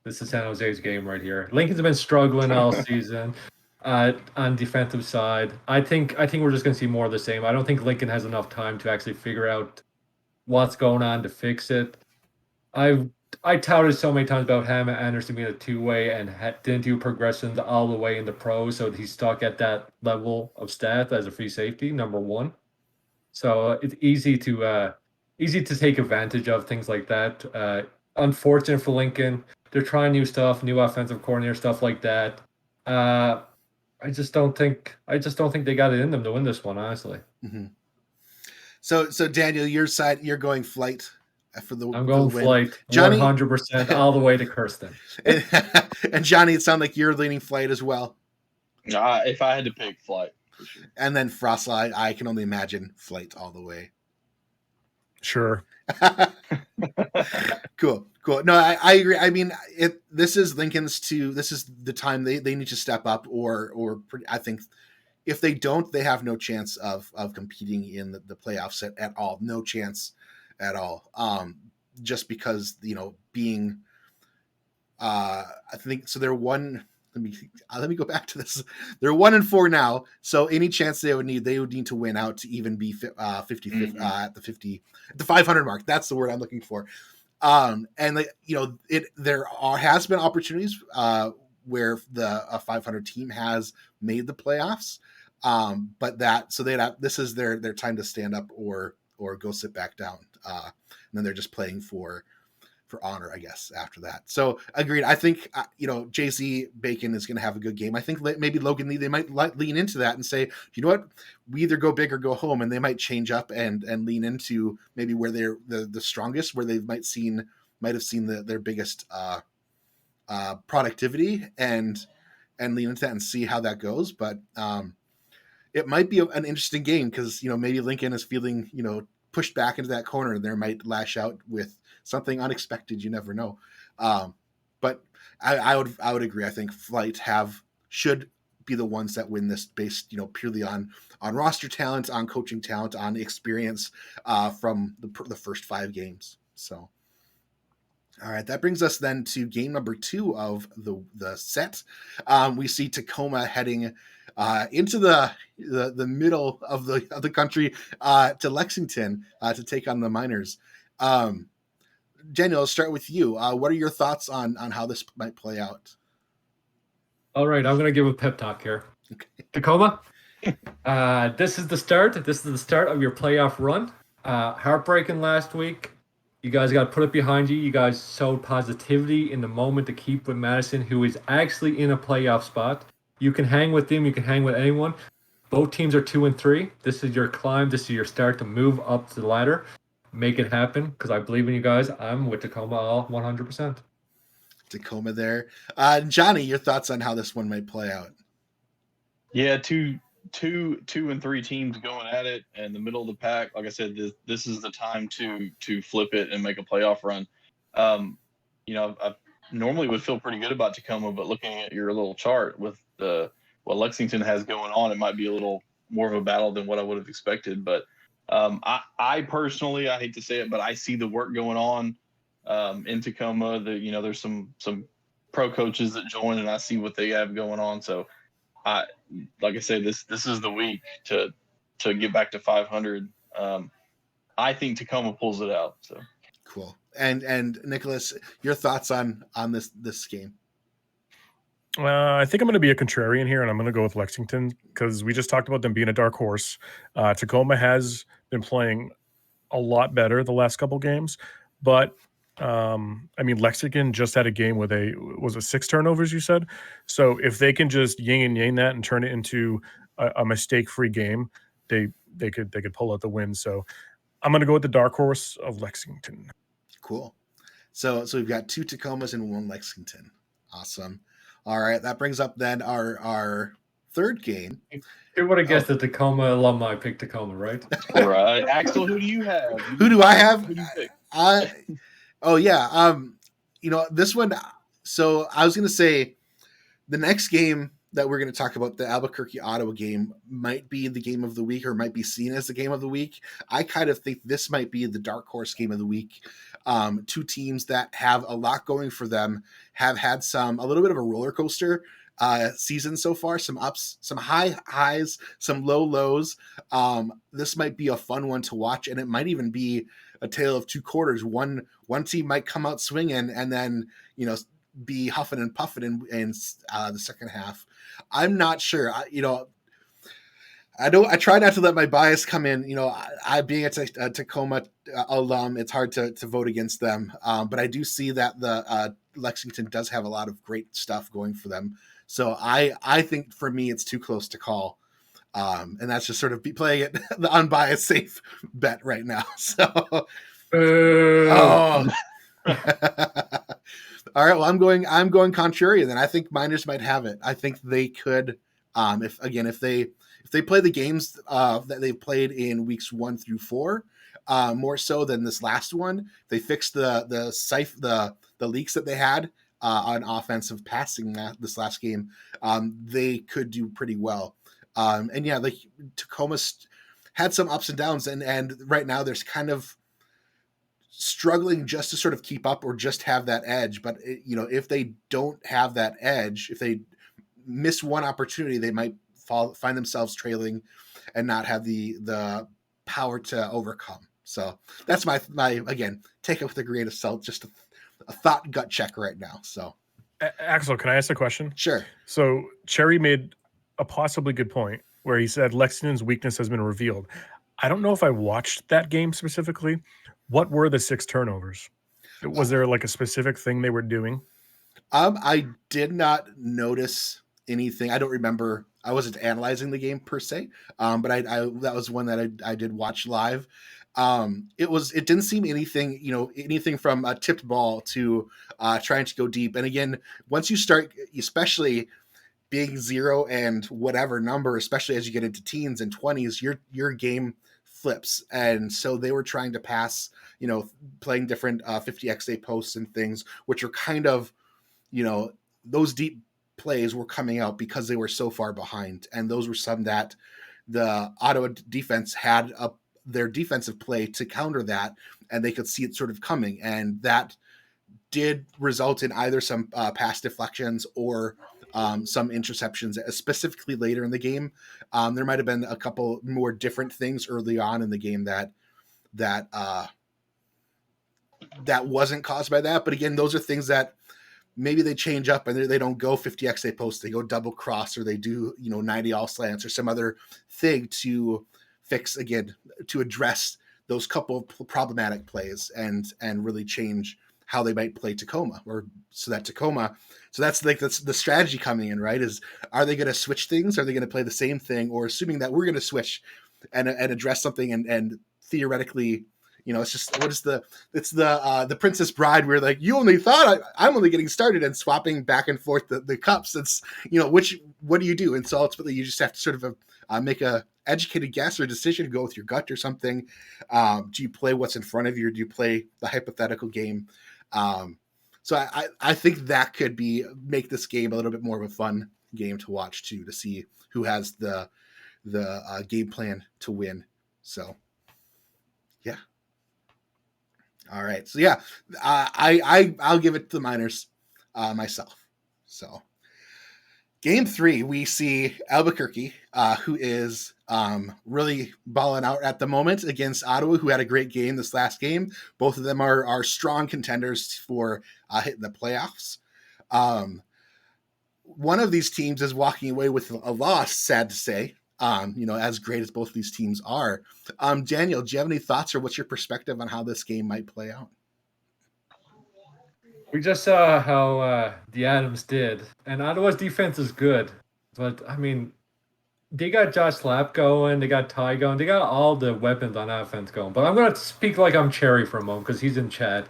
this is San Jose's game right here. Lincoln's been struggling all season on defensive side. I think we're just going to see more of the same. I don't think Lincoln has enough time to actually figure out what's going on to fix it. I touted so many times about Hammett Anderson being a 2-way and didn't do progressions all the way in the pros, so he's stuck at that level of stats as a free safety, number 1. So it's easy to take advantage of things like that. Unfortunate for Lincoln, they're trying new stuff, new offensive coordinator, stuff like that. I just don't think they got it in them to win this one, honestly. Mm-hmm. So Daniel, your side, you're going flight for the I'm going for the win. Flight, Johnny? 100% all the way to Kirsten. And Johnny, it sounds like you're leaning Flight as well. If I had to pick, Flight for sure. And then Frostlight, I can only imagine Flight all the way. Sure. Cool. No, I agree. I mean, this is Lincoln's this is the time they need to step up, or I think if they don't, they have no chance of competing in the playoffs at all. No chance at all. Just because, being, I think so. They're one. Let me go back to this. They're 1-4 now. So any chance they would need to win out to even be 50 at the 500 mark. That's the word I'm looking for. And there has been opportunities where a 500 team has made the playoffs. But this is their time to stand up or go sit back down. And then they're just playing for honor, I guess, after that. So agreed. I think, JC Bacon is going to have a good game. I think maybe Logan Lee, they might lean into that and say, you know what, we either go big or go home. And they might change up and lean into maybe where they're the strongest, where they might have seen their biggest productivity and lean into that and see how that goes. But it might be an interesting game because, maybe Lincoln is feeling, pushed back into that corner and they might lash out with something unexpected. You never know. But I would agree. I think Flight should be the ones that win this based, purely on roster talent, on coaching talent, on experience from the first 5 games. So, all right, that brings us then to game number 2 of the set. We see Tacoma heading into the middle of the country to Lexington to take on the Miners. Daniel, I'll start with you. What are your thoughts on how this might play out? All right, I'm going to give a pep talk here. Okay. Tacoma, this is the start. This is the start of your playoff run. Heartbreaking last week. You guys got to put it behind you. You guys showed positivity in the moment to keep with Madison, who is actually in a playoff spot. You can hang with them. You can hang with anyone. Both teams are 2-3. This is your climb. This is your start to move up the ladder. Make it happen because I believe in you guys. I'm with Tacoma all 100%. Tacoma there. Johnny, your thoughts on how this one might play out? Yeah, two and 3 teams going at it in the middle of the pack. Like I said, this is the time to flip it and make a playoff run. I normally would feel pretty good about Tacoma, but looking at your little chart with what Lexington has going on, it might be a little more of a battle than what I would have expected. But I personally, I hate to say it, but I see the work going on in Tacoma. There's some pro coaches that join, and I see what they have going on. So, like I say, this is the week to get back to 500. I think Tacoma pulls it out. So cool. And Nicholas, your thoughts on this game? I think I'm going to be a contrarian here, and I'm going to go with Lexington because we just talked about them being a dark horse. Tacoma has been playing a lot better the last couple games, but Lexington just had a game with was it 6 turnovers, you said? So if they can just yin and yang that and turn it into a mistake-free game, they could pull out the win. So I'm going to go with the dark horse of Lexington. Cool. So we've got 2 Tacomas and 1 Lexington. Awesome. All right, that brings up then our third game. Who would have guessed that Tacoma alumni picked Tacoma, right? All right, Axel, who do you have? Who do I have? Who do you pick? This one. So I was going to say the next game that we're going to talk about, the Albuquerque-Ottawa game, might be the game of the week or might be seen as the game of the week. I kind of think this might be the dark horse game of the week. 2 teams that have a lot going for them, have had a little bit of a roller coaster season so far, some ups, some high highs, some low lows. This might be a fun one to watch, and it might even be a tale of 2 quarters. One team might come out swinging and then, be huffing and puffing in the second half. I'm not sure. I try not to let my bias come in. I being a Tacoma alum, it's hard to vote against them. But I do see that the Lexington does have a lot of great stuff going for them. So I think for me, it's too close to call. And that's just sort of playing it the unbiased safe bet right now. So Oh. All right. Well, I'm going contrarian. Then I think Miners might have it. I think they could. If they play the games that they've played in weeks 1 through 4, more so than this last one, they fixed the leaks that they had on offensive passing this last game. They could do pretty well. And yeah, like Tacoma's had some ups and downs, and right now there's kind of struggling just to sort of keep up or just have that edge. But if they don't have that edge, if they miss one opportunity, they might find themselves trailing and not have the power to overcome. So that's my again, take it with a grain of salt, just a thought gut check right now. So Axel, can I ask a question? sure. So Cherry made a possibly good point where he said Lexington's weakness has been revealed. I don't know if I watched that game specifically. What were the 6 turnovers? Was there like a specific thing they were doing? I did not notice anything. I don't remember. I wasn't analyzing the game per se, but I that was one that I did watch live. It didn't seem anything from a tipped ball to trying to go deep. And again, once you start, especially being 0 and whatever number, especially as you get into teens and 20s, your game flips. And so they were trying to pass, playing different 50XA posts and things, which are kind of, those deep plays were coming out because they were so far behind. And those were some that the Ottawa defense had up their defensive play to counter that, and they could see it sort of coming. And that did result in either some pass deflections or some interceptions, specifically later in the game. There might have been a couple more different things early on in the game that wasn't caused by that. But again, those are things that maybe they change up and they don't go 50XA post, they go double cross, or they do 90 all slants or some other thing to fix, again, to address those couple of problematic plays and really change how they might play Tacoma, so that's the strategy coming in, right? Are they going to switch things? Are they going to play the same thing? Or assuming that we're going to switch and address something and theoretically, it's the Princess Bride where like, you only thought I'm only getting started, and swapping back and forth the cups. It's, what do you do? And so ultimately you just have to sort of make a educated guess or decision, go with your gut or something. Do you play what's in front of you, or do you play the hypothetical game? So I think that could make this game a little bit more of a fun game to watch too, to see who has the game plan to win. So yeah. All right. So yeah, I'll give it to the Miners myself. So game 3, we see Albuquerque, who is really balling out at the moment against Ottawa, who had a great game this last game. Both of them are strong contenders for hitting the playoffs. One of these teams is walking away with a loss, sad to say, as great as both of these teams are. Daniel, do you have any thoughts, or what's your perspective on how this game might play out? We just saw how the Adams did, and Ottawa's defense is good. But, I mean, they got Josh Lapp going, they got Ty going, they got all the weapons on offense going. But I'm going to speak like I'm Cherry for a moment because he's in chat.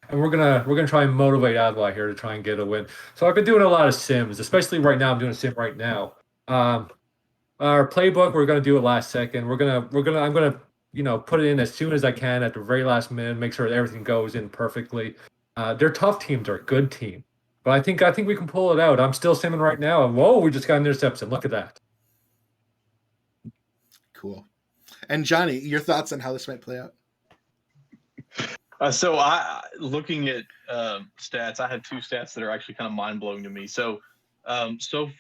And we're gonna try and motivate Ottawa here to try and get a win. So I've been doing a lot of sims, especially right now. I'm doing a sim right now. Our playbook, we're gonna do it last second. I'm gonna put it in as soon as I can at the very last minute, make sure that everything goes in perfectly. They're tough teams, they're a good team, but I think we can pull it out. I'm still simming right now, and whoa, we just got an interception. Look at that. Cool. And Johnny, your thoughts on how this might play out? So looking at stats, I have 2 stats that are actually kind of mind blowing to me. So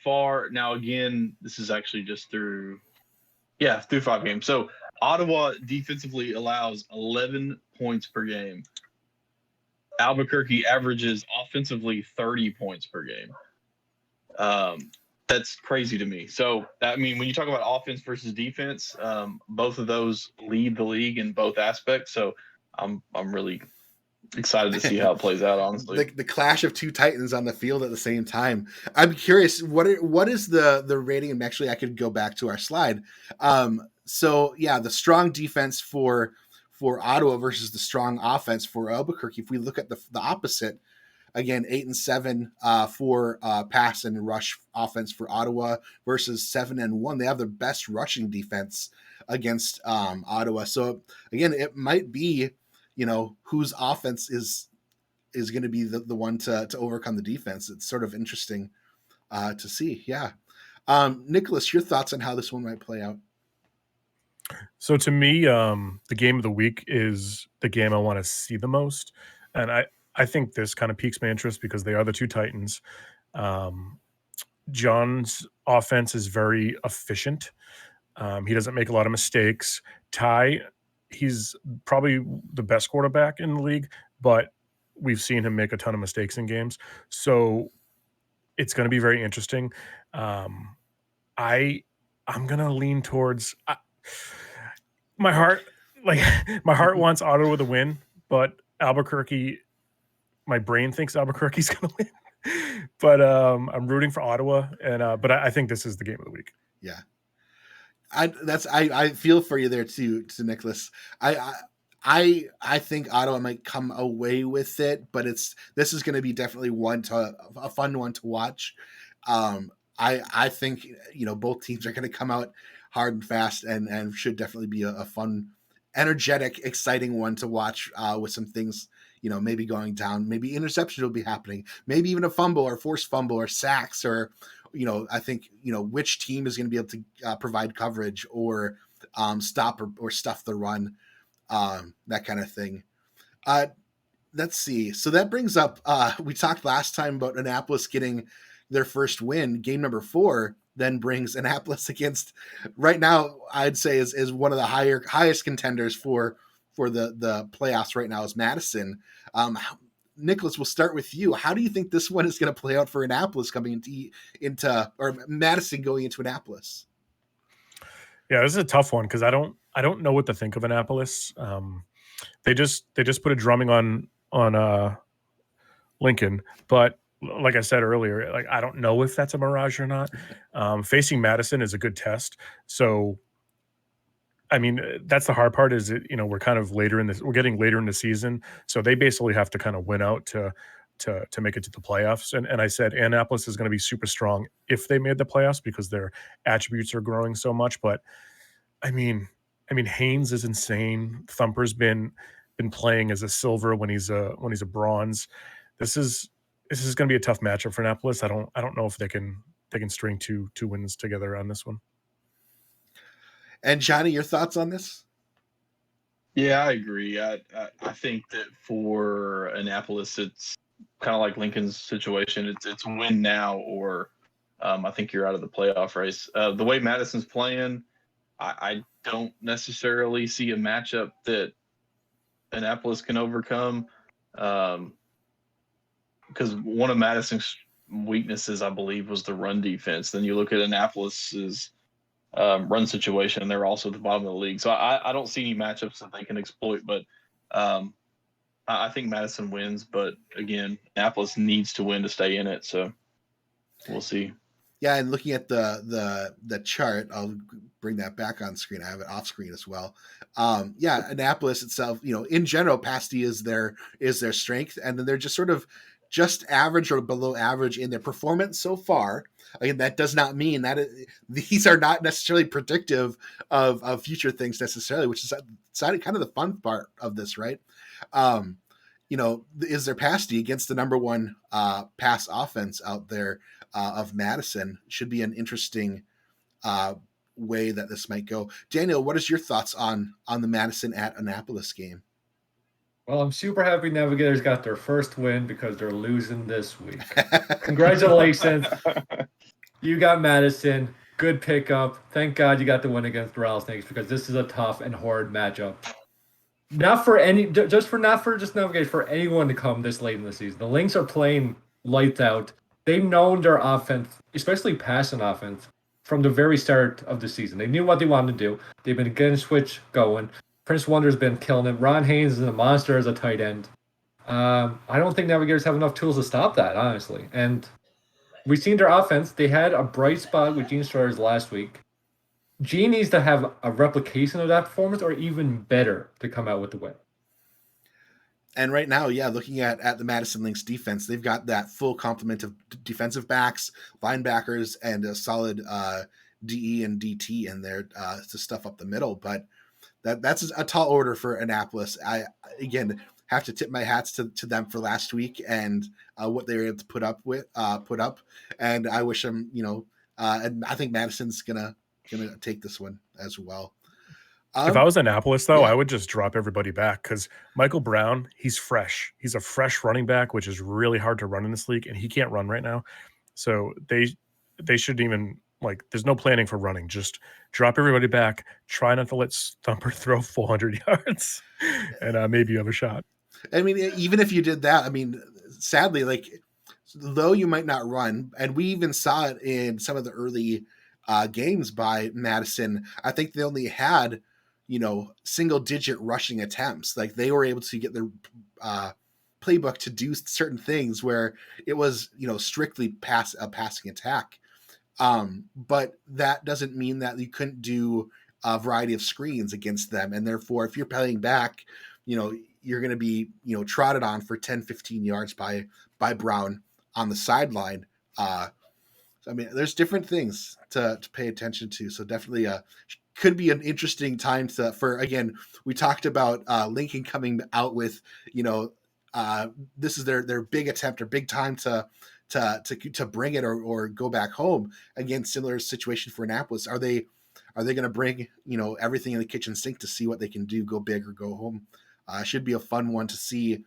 far now, again, this is actually just through 5 games. So Ottawa defensively allows 11 points per game. Albuquerque averages offensively 30 points per game. That's crazy to me. So when you talk about offense versus defense, both of those lead the league in both aspects. So I'm really excited to see how it plays out, honestly. The clash of 2 Titans on the field at the same time. I'm curious, what is the rating? And actually, I could go back to our slide. So yeah, the strong defense for for Ottawa versus the strong offense for Albuquerque. If we look at the opposite, again, 8-7 for pass and rush offense for Ottawa versus 7-1. They have the best rushing defense against Ottawa. So again, it might be, whose offense is going to be the one to overcome the defense. It's sort of interesting to see. Yeah. Nicholas, your thoughts on how this one might play out? So to me, the game of the week is the game I want to see the most. And I think this kind of piques my interest because they are the two Titans. John's offense is very efficient. He doesn't make a lot of mistakes. Ty, he's probably the best quarterback in the league, but we've seen him make a ton of mistakes in games. So it's going to be very interesting. I'm going to lean towards my heart. Like my heart wants Ottawa to win, but Albuquerque, my brain thinks Albuquerque's going to win. But I'm rooting for Ottawa, and but I think this is the game of the week. Yeah. I feel for you there too, Nicholas. I think Ottawa might come away with it, but this is going to be definitely a fun one to watch. I think both teams are going to come out hard and fast, and should definitely be a fun, energetic, exciting one to watch with some things maybe going down, maybe interception will be happening, maybe even a fumble or forced fumble or sacks or. I think, which team is going to be able to provide coverage or stop or stuff the run, that kind of thing. Let's see. So that brings up, we talked last time about Annapolis getting their first win. Game number 4 then brings Annapolis against, right now, I'd say is one of the highest contenders for the playoffs right now is Madison. Nicholas, we'll start with you. How do you think this one is going to play out for Annapolis coming into or Madison going into Annapolis? Yeah, this is a tough one because I don't know what to think of Annapolis. They just put a drumming on Lincoln, but like I said earlier, like I don't know if that's a mirage or not. Facing Madison is a good test. So I mean, that's the hard part is we're kind of we're getting later in the season. So they basically have to kind of win out to make it to the playoffs. And I said Annapolis is going to be super strong if they made the playoffs because their attributes are growing so much. But I mean, Haynes is insane. Thumper's been playing as a silver when he's a bronze. This is going to be a tough matchup for Annapolis. I don't know if they can string two wins together on this one. And Johnny, your thoughts on this? Yeah, I agree. I think that for Annapolis, it's kind of like Lincoln's situation. It's win now or I think you're out of the playoff race. The way Madison's playing, I don't necessarily see a matchup that Annapolis can overcome because one of Madison's weaknesses, I believe, was the run defense. Then you look at Annapolis's run situation, and they're also at the bottom of the league. So I don't see any matchups that they can exploit, but I think Madison wins. But again, Annapolis needs to win to stay in it. So we'll see. Yeah, and looking at the chart, I'll bring that back on screen. I have it off screen as well. Yeah, Annapolis itself, in general, pasty is their strength, and then they're just sort of just average or below average in their performance so far. Again, that does not mean that these are not necessarily predictive of future things necessarily, which is kind of the fun part of this, right? Is their pasty against the number one pass offense out there of Madison? Should be an interesting way that this might go. Daniel, what is your thoughts on the Madison at Annapolis game? Well, I'm super happy Navigators got their first win because they're losing this week. Congratulations. You got Madison. Good pickup. Thank God you got the win against the Rattlesnakes because this is a tough and hard matchup. Not for just Navigators, for anyone to come this late in the season. The Lynx are playing lights out. They've known their offense, especially passing offense, from the very start of the season. They knew what they wanted to do. They've been getting switch going. Prince Wonder's been killing it. Ron Haynes is a monster as a tight end. I don't think Navigators have enough tools to stop that, honestly. And we've seen their offense. They had a bright spot with Gene Strawers last week. G needs to have a replication of that performance or even better to come out with the win. And right now, yeah, looking at the Madison Lynx defense, they've got that full complement of defensive backs, linebackers, and a solid DE and DT in there to stuff up the middle. But that's a tall order for Annapolis. I again have to tip my hats to them for last week and what they were able to put up. And I wish them, and I think Madison's gonna take this one as well. If I was Annapolis, though, yeah. I would just drop everybody back because Michael Brown, he's fresh. He's a fresh running back, which is really hard to run in this league, and he can't run right now. So they shouldn't even, like, there's no planning for running. Just drop everybody back. Try not to let Stumper throw 400 yards, and maybe you have a shot. I mean, even if you did that, I mean, sadly, like, though you might not run, and we even saw it in some of the early games by Madison, I think they only had, single-digit rushing attempts. Like, they were able to get their playbook to do certain things where it was, strictly a passing attack. But that doesn't mean that you couldn't do a variety of screens against them. And therefore, if you're playing back, you're going to be, trotted on for 10, 15 yards by Brown on the sideline. I mean, there's different things to pay attention to. So definitely could be an interesting time again, we talked about Lincoln coming out with, this is their big attempt or big time to bring it or go back home. Again, similar situation for Annapolis. Are they going to bring, everything in the kitchen sink to see what they can do, go big or go home? Should be a fun one to see.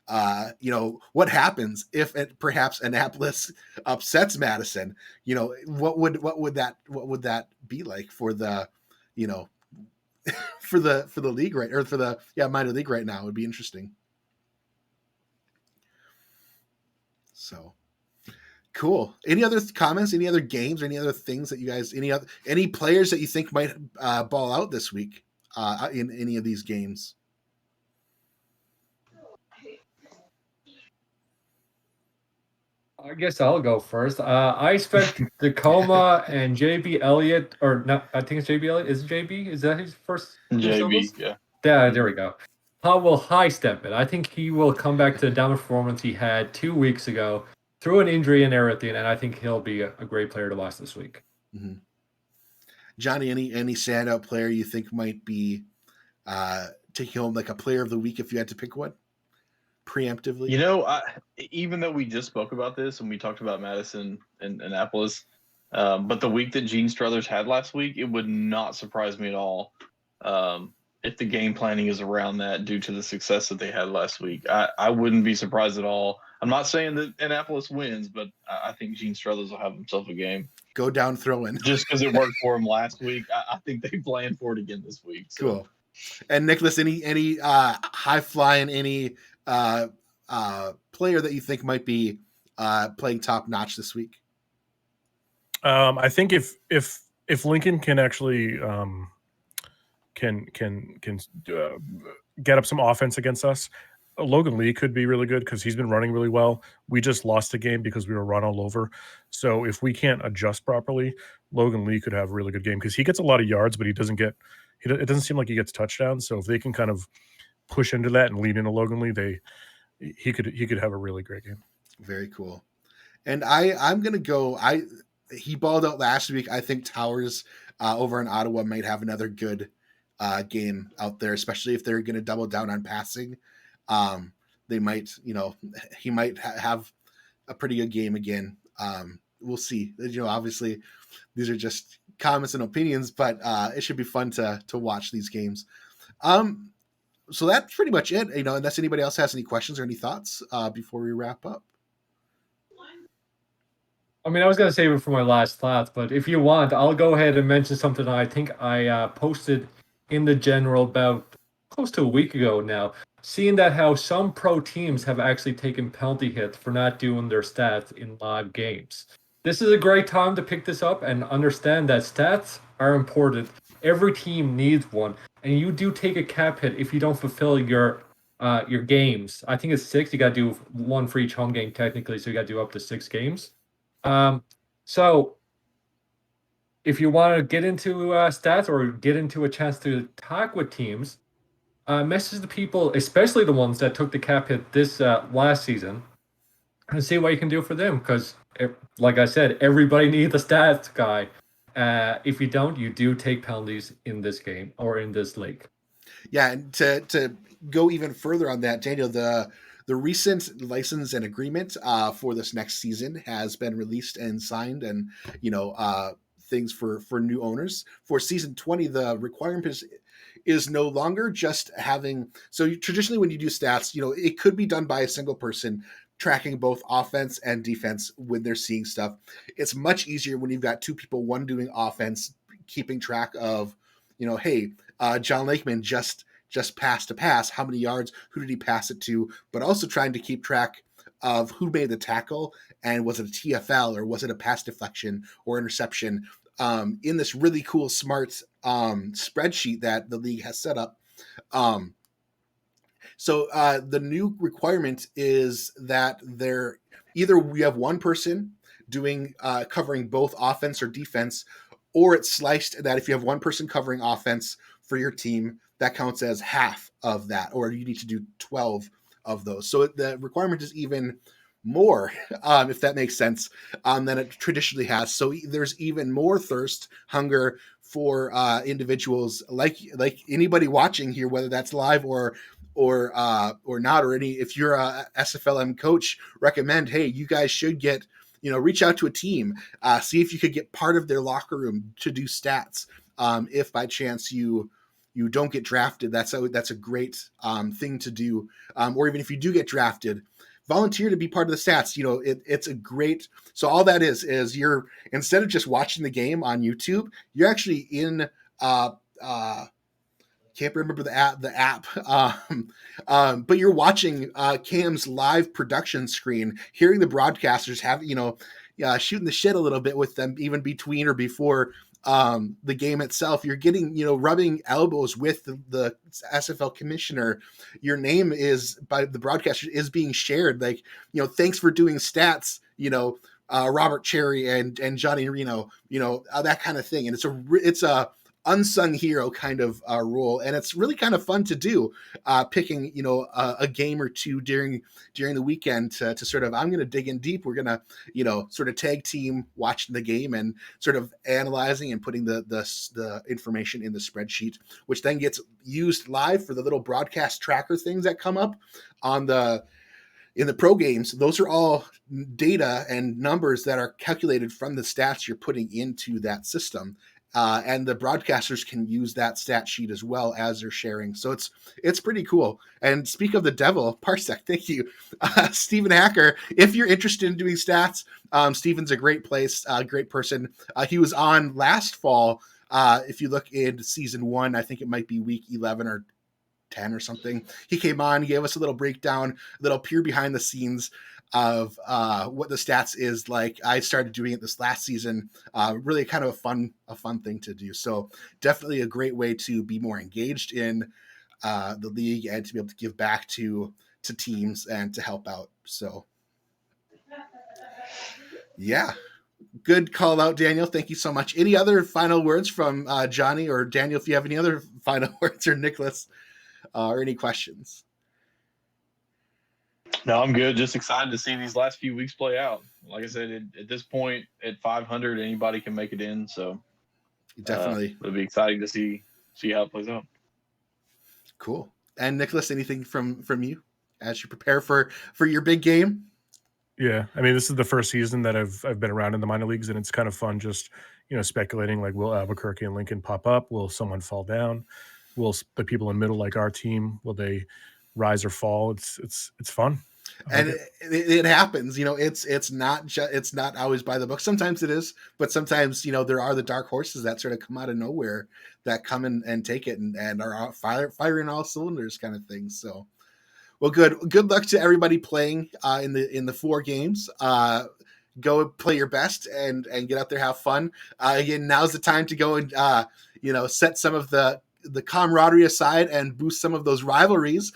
What happens if perhaps Annapolis upsets Madison? What would that be like for the, for the league, right? Or for the minor league right now? It would be interesting. So cool. Any other comments? Any other games? Or any other things that you guys? Any players that you think might ball out this week in any of these games? I guess I'll go first. I expect Tacoma and JB Elliott, or not, I think it's JB Elliott. Is it JB? Is that his first? JB, yeah. Yeah, there we go. How will high step it? I think he will come back to the down performance he had 2 weeks ago through an injury and everything, and I think he'll be a great player to watch this week. Mm-hmm. Johnny, any standout player you think might be taking home like a player of the week if you had to pick one preemptively? Even though we just spoke about this and we talked about Madison and Annapolis, but the week that Gene Struthers had last week, it would not surprise me at all if the game planning is around that due to the success that they had last week. I wouldn't be surprised at all. I'm not saying that Annapolis wins, but I think Gene Struthers will have himself a game. Go down throwing. Just because it worked for him last week, I think they plan for it again this week. So. Cool. And Nicholas, any high flying, any player that you think might be playing top notch this week? I think if Lincoln can actually can get up some offense against us, Logan Lee could be really good because he's been running really well. We just lost the game because we were run all over. So if we can't adjust properly, Logan Lee could have a really good game because he gets a lot of yards, but it doesn't seem like he gets touchdowns. So if they can kind of push into that and lean into Logan Lee, he could have a really great game. Very cool. And I'm gonna go. He balled out last week. I think Towers over in Ottawa might have another good game out there, especially if they're going to double down on passing. They might, he might have a pretty good game again. We'll see. Obviously, these are just comments and opinions, but it should be fun to watch these games. So that's pretty much it. Unless anybody else has any questions or any thoughts before we wrap up. I mean, I was going to save it for my last thoughts, but if you want, I'll go ahead and mention something I think I posted in the general about close to a week ago now, seeing that how some pro teams have actually taken penalty hits for not doing their stats in live games. This is a great time to pick this up and understand that stats are important. Every team needs one, and you do take a cap hit if you don't fulfill your games. I think it's 6. You got to do one for each home game technically, so you got to do up to 6 games. So if you want to get into stats or get into a chance to talk with teams, message the people, especially the ones that took the cap hit this last season, and see what you can do for them. Because, like I said, everybody needs a stats guy. If you don't, you do take penalties in this game or in this league. Yeah, and to go even further on that, Daniel, the recent license and agreement for this next season has been released and signed, and things for new owners for season 20. The requirement is no longer just having. So traditionally, when you do stats, it could be done by a single person tracking both offense and defense when they're seeing stuff. It's much easier when you've got two people, one doing offense, keeping track of, hey, John Lakeman just passed a pass. How many yards? Who did he pass it to? But also trying to keep track of who made the tackle, and was it a TFL or was it a pass deflection or interception? In this really cool, smart spreadsheet that the league has set up. So the new requirement is that either we have one person doing covering both offense or defense, or it's sliced that if you have one person covering offense for your team, that counts as half of that, or you need to do 12 of those. So the requirement is even more, if that makes sense, than it traditionally has. So there's even more hunger for individuals like anybody watching here, whether that's live or not, or if you're a SFLm coach, recommend, hey, you guys should get, reach out to a team, see if you could get part of their locker room to do stats. If by chance you don't get drafted, that's a great thing to do. Or even if you do get drafted, volunteer to be part of the stats. It's a great. So all that is you're, instead of just watching the game on YouTube, you're actually in. Can't remember the app, but you're watching Cam's live production screen, hearing the broadcasters shooting the shit a little bit with them, even between or before the game itself. You're getting, rubbing elbows with the SFL commissioner. Your name is, by the broadcaster, is being shared. Like, thanks for doing stats, Robert Cherry and Johnny Reno, that kind of thing. And it's a unsung hero kind of role, and it's really kind of fun to do, picking a game or two during the weekend to sort of, I'm going to dig in deep, we're going to sort of tag team watching the game and sort of analyzing and putting the information in the spreadsheet, which then gets used live for the little broadcast tracker things that come up in the pro games. Those are all data and numbers that are calculated from the stats you're putting into that system. And the broadcasters can use that stat sheet as well as they're sharing. So it's pretty cool. And speak of the devil, Parsec, thank you. Stephen Hacker, if you're interested in doing stats, Stephen's a great great person. He was on last fall. If you look in season 1, I think it might be week 11 or 10 or something. He came on, he gave us a little breakdown, a little peer behind the scenes of what the stats is like. I started doing it this last season. Really kind of a fun thing to do. So definitely a great way to be more engaged in the league and to be able to give back to teams and to help out. So yeah, good call out, Daniel. Thank you so much. Any other final words from Johnny or Daniel, if you have any other final words, or Nicholas, or any questions? No, I'm good. Just excited to see these last few weeks play out. Like I said, at this point, at 500, anybody can make it in. So Definitely, it'll be exciting to see how it plays out. Cool. And Nicholas, anything from you as you prepare for your big game? Yeah, I mean, this is the first season that I've been around in the minor leagues, and it's kind of fun just speculating, like, will Albuquerque and Lincoln pop up? Will someone fall down? Will the people in middle, like our team, will they rise or fall? It's fun. And it happens, it's not always by the book. Sometimes it is, but sometimes, there are the dark horses that sort of come out of nowhere that come in and take it and are firing all cylinders kind of thing. So, well, good luck to everybody playing in the 4 games. Go play your best and get out there, have fun. Again, now's the time to go and set some of the camaraderie aside and boost some of those rivalries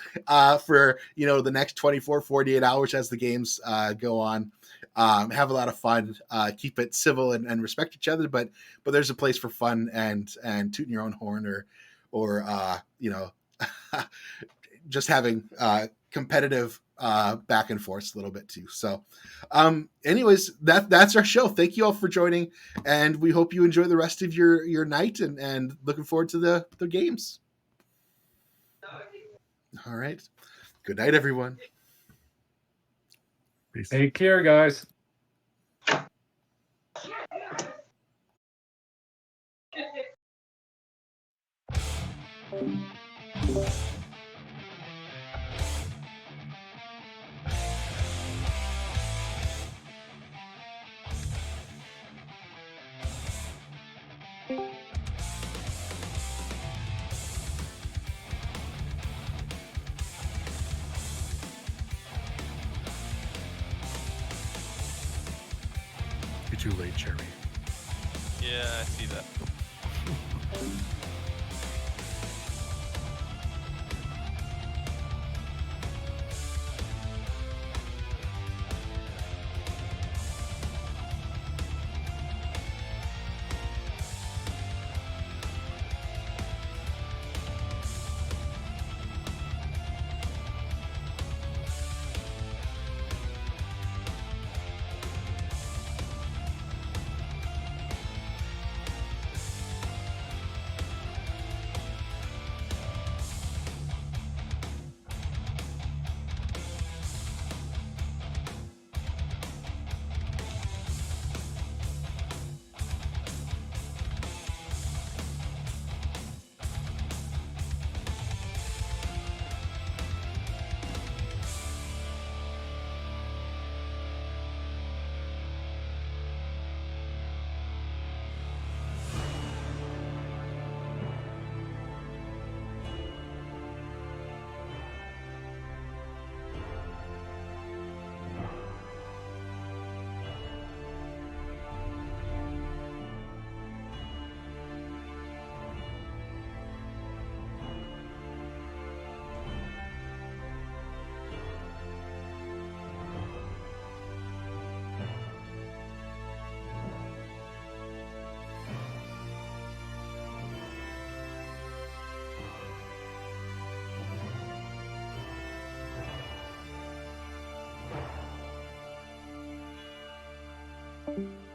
for the next 24, 48 hours as the games go on. have a lot of fun, keep it civil and respect each other, but there's a place for fun and tooting your own horn or just having competitive back and forth a little bit too. So anyways, that's our show. Thank you all for joining, and we hope you enjoy the rest of your night and looking forward to the games. All right. Good night, everyone. Peace. Take care, guys. You're too late, Cherry. Yeah, I see that. Thank you.